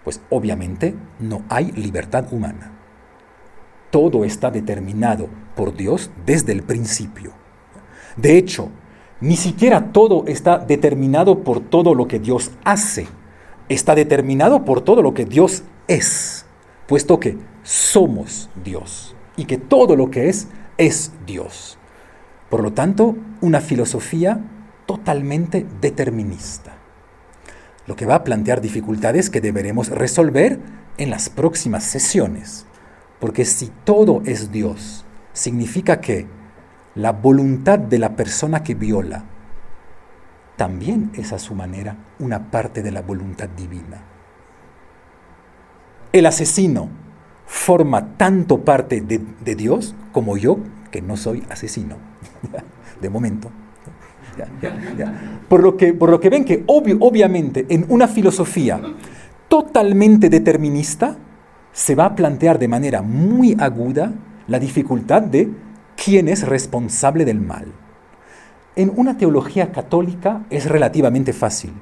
S2: pues obviamente no hay libertad humana. Todo está determinado por Dios desde el principio. De hecho, ni siquiera todo está determinado por todo lo que Dios hace. Está determinado por todo lo que Dios es, puesto que somos Dios y que todo lo que es Dios. Por lo tanto, una filosofía totalmente determinista. Lo que va a plantear dificultades que deberemos resolver en las próximas sesiones. Porque si todo es Dios, significa que la voluntad de la persona que viola también es a su manera una parte de la voluntad divina. El asesino forma tanto parte de Dios como yo, que no soy asesino, de momento. Por lo que ven que obviamente en una filosofía totalmente determinista se va a plantear de manera muy aguda la dificultad de quién es responsable del mal. En una teología católica es relativamente fácil.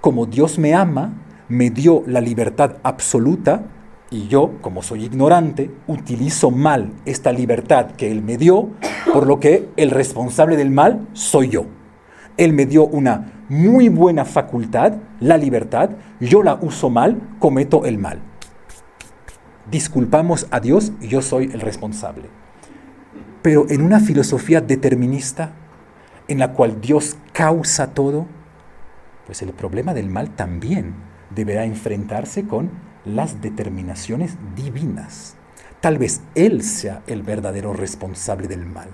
S2: Como Dios me ama, me dio la libertad absoluta y yo, como soy ignorante, utilizo mal esta libertad que Él me dio, por lo que el responsable del mal soy yo. Él me dio una muy buena facultad, la libertad, yo la uso mal, cometo el mal. Disculpamos a Dios, yo soy el responsable. Pero en una filosofía determinista, en la cual Dios causa todo, pues el problema del mal también deberá enfrentarse con las determinaciones divinas. Tal vez Él sea el verdadero responsable del mal.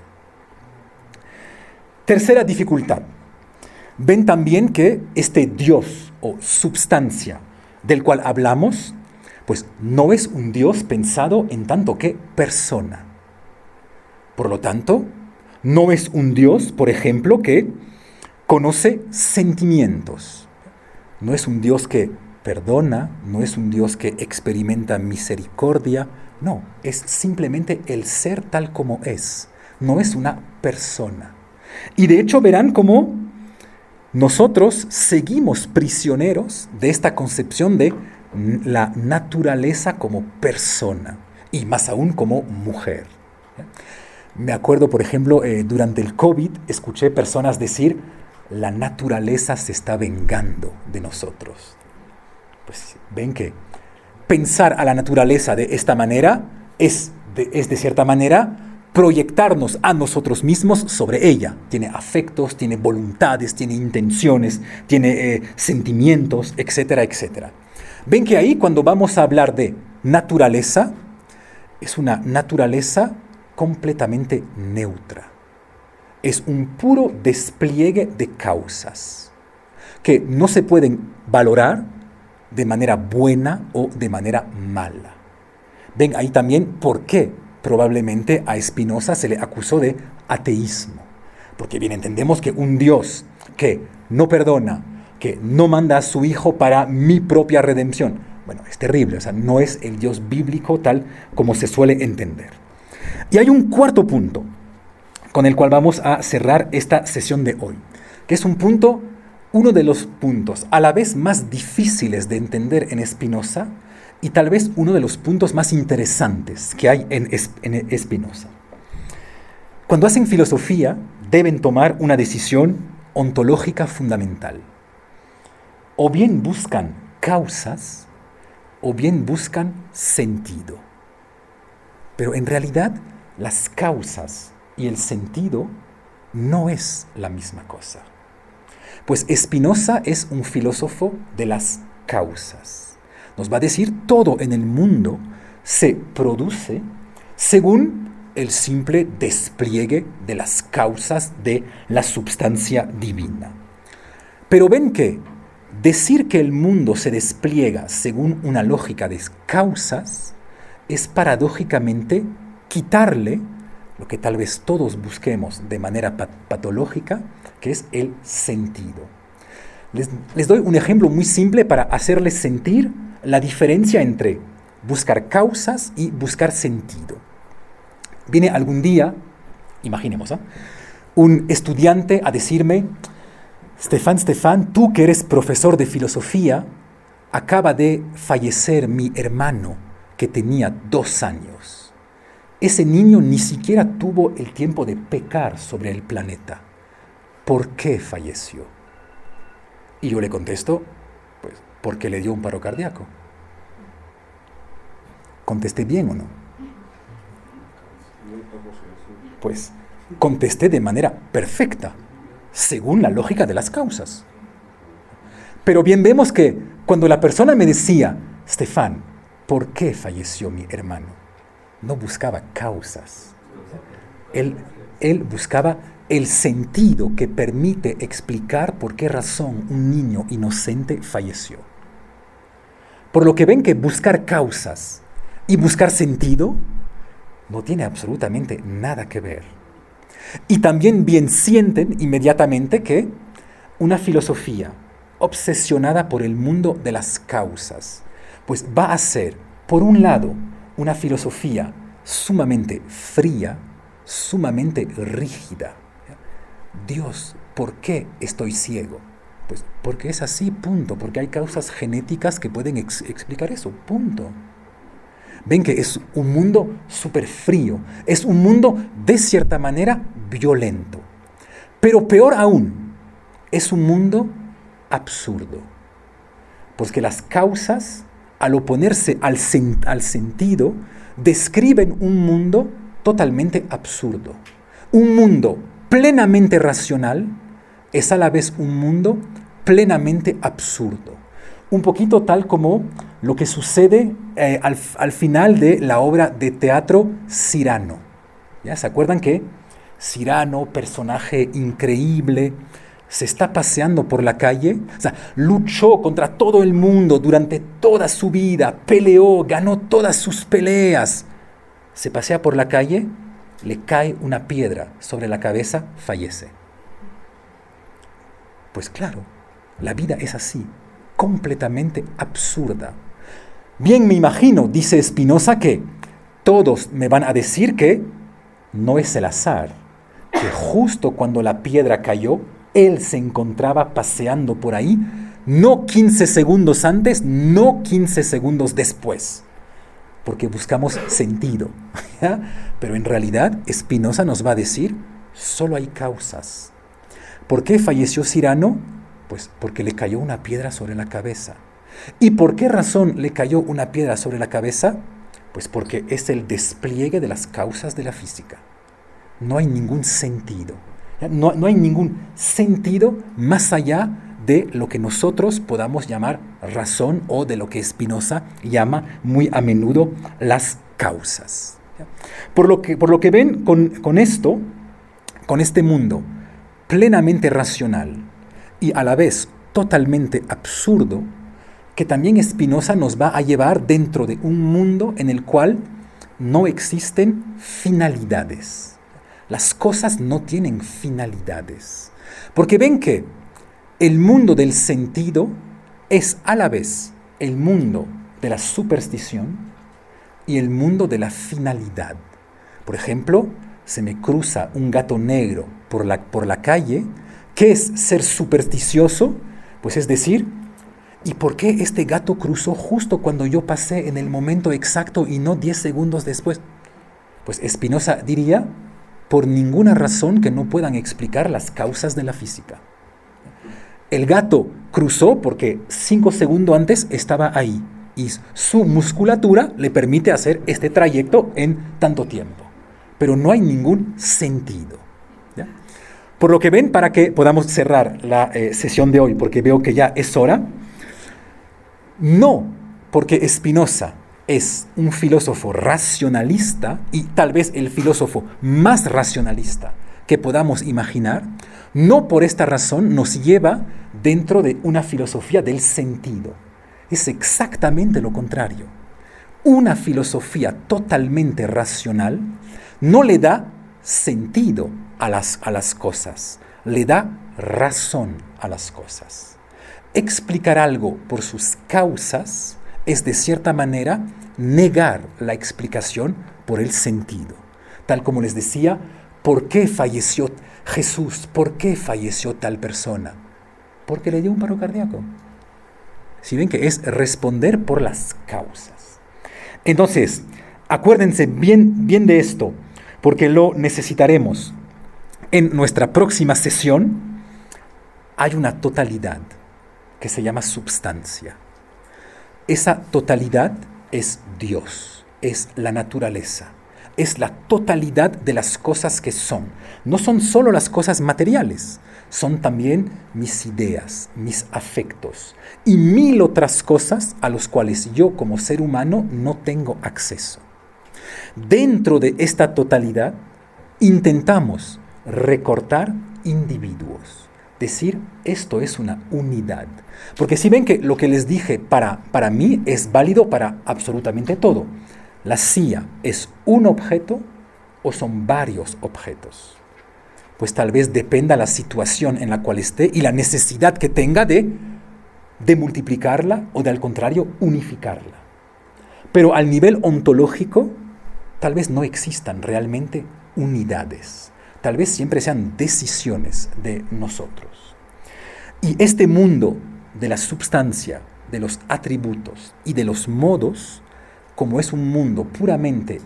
S2: Tercera dificultad. Ven también que este Dios o substancia del cual hablamos, pues no es un Dios pensado en tanto que persona. Por lo tanto, no es un Dios, por ejemplo, que conoce sentimientos. No es un Dios que perdona, no es un Dios que experimenta misericordia. No, es simplemente el ser tal como es. No es una persona. Y de hecho verán cómo nosotros seguimos prisioneros de esta concepción de la naturaleza como persona y más aún como mujer. Me acuerdo, por ejemplo, durante el COVID escuché personas decir: la naturaleza se está vengando de nosotros. Pues ven que pensar a la naturaleza de esta manera es de cierta manera proyectarnos a nosotros mismos sobre ella. Tiene afectos, tiene voluntades, tiene intenciones, tiene sentimientos, etcétera, etcétera. Ven que ahí cuando vamos a hablar de naturaleza, es una naturaleza completamente neutra. Es un puro despliegue de causas que no se pueden valorar de manera buena o de manera mala. Ven ahí también por qué probablemente a Spinoza se le acusó de ateísmo. Porque bien entendemos que un Dios que no perdona, que no manda a su Hijo para mi propia redención, bueno, es terrible, o sea, no es el Dios bíblico tal como se suele entender. Y hay un cuarto punto con el cual vamos a cerrar esta sesión de hoy, que es uno de los puntos a la vez más difíciles de entender en Spinoza y tal vez uno de los puntos más interesantes que hay en Spinoza. Cuando hacen filosofía, deben tomar una decisión ontológica fundamental. O bien buscan causas, o bien buscan sentido. Pero en realidad, las causas y el sentido no es la misma cosa. Pues Spinoza es un filósofo de las causas. Nos va a decir todo en el mundo se produce según el simple despliegue de las causas de la substancia divina. Pero ven que decir que el mundo se despliega según una lógica de causas es paradójicamente quitarle lo que tal vez todos busquemos de manera patológica, que es el sentido. Les doy un ejemplo muy simple para hacerles sentir la diferencia entre buscar causas y buscar sentido. Viene algún día, imaginemos, un estudiante a decirme: Stefan, tú que eres profesor de filosofía, acaba de fallecer mi hermano que tenía 2 años. Ese niño ni siquiera tuvo el tiempo de pecar sobre el planeta. ¿Por qué falleció? Y yo le contesto, pues, porque le dio un paro cardíaco. ¿Contesté bien o no? Pues contesté de manera perfecta, según la lógica de las causas. Pero bien vemos que cuando la persona me decía: Stefan, ¿por qué falleció mi hermano? No buscaba causas. Él buscaba el sentido que permite explicar por qué razón un niño inocente falleció. Por lo que ven que buscar causas y buscar sentido no tiene absolutamente nada que ver. Y también bien sienten inmediatamente que una filosofía obsesionada por el mundo de las causas, pues va a ser, por un lado, una filosofía sumamente fría, sumamente rígida. Dios, ¿por qué estoy ciego? Pues porque es así, punto, porque hay causas genéticas que pueden explicar eso, punto. Ven que es un mundo súper frío, es un mundo de cierta manera violento. Pero peor aún, es un mundo absurdo. Porque las causas, al oponerse al sentido, describen un mundo totalmente absurdo. Un mundo plenamente racional es a la vez un mundo plenamente absurdo. Un poquito tal como lo que sucede al final de la obra de teatro Cyrano. ¿Ya? ¿Se acuerdan que Cyrano, personaje increíble, se está paseando por la calle? O sea, luchó contra todo el mundo durante toda su vida, peleó, ganó todas sus peleas. Se pasea por la calle, le cae una piedra sobre la cabeza, fallece. Pues claro, la vida es así, completamente absurda. Bien me imagino, dice Spinoza, que todos me van a decir que no es el azar, que justo cuando la piedra cayó, él se encontraba paseando por ahí, no 15 segundos antes, no 15 segundos después, porque buscamos sentido. ¿Ya? Pero en realidad Spinoza nos va a decir, solo hay causas. ¿Por qué falleció Cyrano? Pues porque le cayó una piedra sobre la cabeza. ¿Y por qué razón le cayó una piedra sobre la cabeza? Pues porque es el despliegue de las causas de la física. No hay ningún sentido. No hay ningún sentido más allá de lo que nosotros podamos llamar razón o de lo que Spinoza llama muy a menudo las causas. Por lo que ven con esto, con este mundo plenamente racional y a la vez totalmente absurdo, que también Spinoza nos va a llevar dentro de un mundo en el cual no existen finalidades. Las cosas no tienen finalidades. Porque ven que el mundo del sentido es a la vez el mundo de la superstición y el mundo de la finalidad. Por ejemplo, se me cruza un gato negro por la calle. ¿Qué es ser supersticioso? Pues es decir, ¿y por qué este gato cruzó justo cuando yo pasé en el momento exacto y no 10 segundos después? Pues Spinoza diría, por ninguna razón que no puedan explicar las causas de la física. El gato cruzó porque 5 segundos antes estaba ahí y su musculatura le permite hacer este trayecto en tanto tiempo. Pero no hay ningún sentido. ¿Ya? Por lo que ven, para que podamos cerrar la sesión de hoy, porque veo que ya es hora, no porque Spinoza es un filósofo racionalista y tal vez el filósofo más racionalista que podamos imaginar, no por esta razón nos lleva dentro de una filosofía del sentido. Es exactamente lo contrario. Una filosofía totalmente racional no le da sentido a las cosas, le da razón a las cosas. Explicar algo por sus causas es de cierta manera negar la explicación por el sentido. Tal como les decía, ¿por qué falleció Jesús? ¿Por qué falleció tal persona? Porque le dio un paro cardíaco. Si ven que es responder por las causas. Entonces, acuérdense bien de esto, porque lo necesitaremos. En nuestra próxima sesión hay una totalidad que se llama substancia. Esa totalidad es Dios, es la naturaleza, es la totalidad de las cosas que son. No son solo las cosas materiales, son también mis ideas, mis afectos y 1000 otras cosas a las cuales yo como ser humano no tengo acceso. Dentro de esta totalidad intentamos recortar individuos, decir esto es una unidad. Porque si ven que lo que les dije para mí es válido para absolutamente todo. ¿La silla es un objeto o son varios objetos? Pues tal vez dependa la situación en la cual esté y la necesidad que tenga de multiplicarla o de al contrario unificarla. Pero al nivel ontológico tal vez no existan realmente unidades. Tal vez siempre sean decisiones de nosotros. Y este mundo de la substancia, de los atributos y de los modos, como es un mundo puramente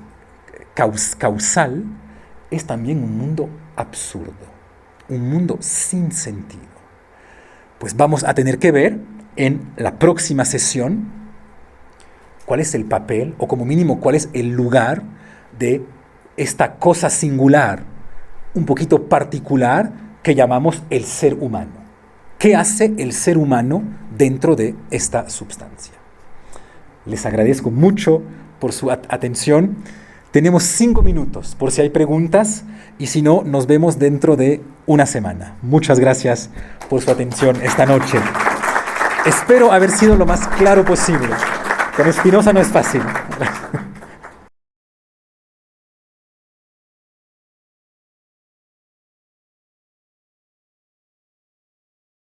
S2: causal, es también un mundo absurdo, un mundo sin sentido. Pues vamos a tener que ver en la próxima sesión cuál es el papel, o como mínimo cuál es el lugar de esta cosa singular, un poquito particular, que llamamos el ser humano. ¿Qué hace el ser humano dentro de esta substancia? Les agradezco mucho por su atención. Tenemos 5 minutos por si hay preguntas y si no, nos vemos dentro de una semana. Muchas gracias por su atención esta noche. Espero haber sido lo más claro posible. Con Spinoza no es fácil.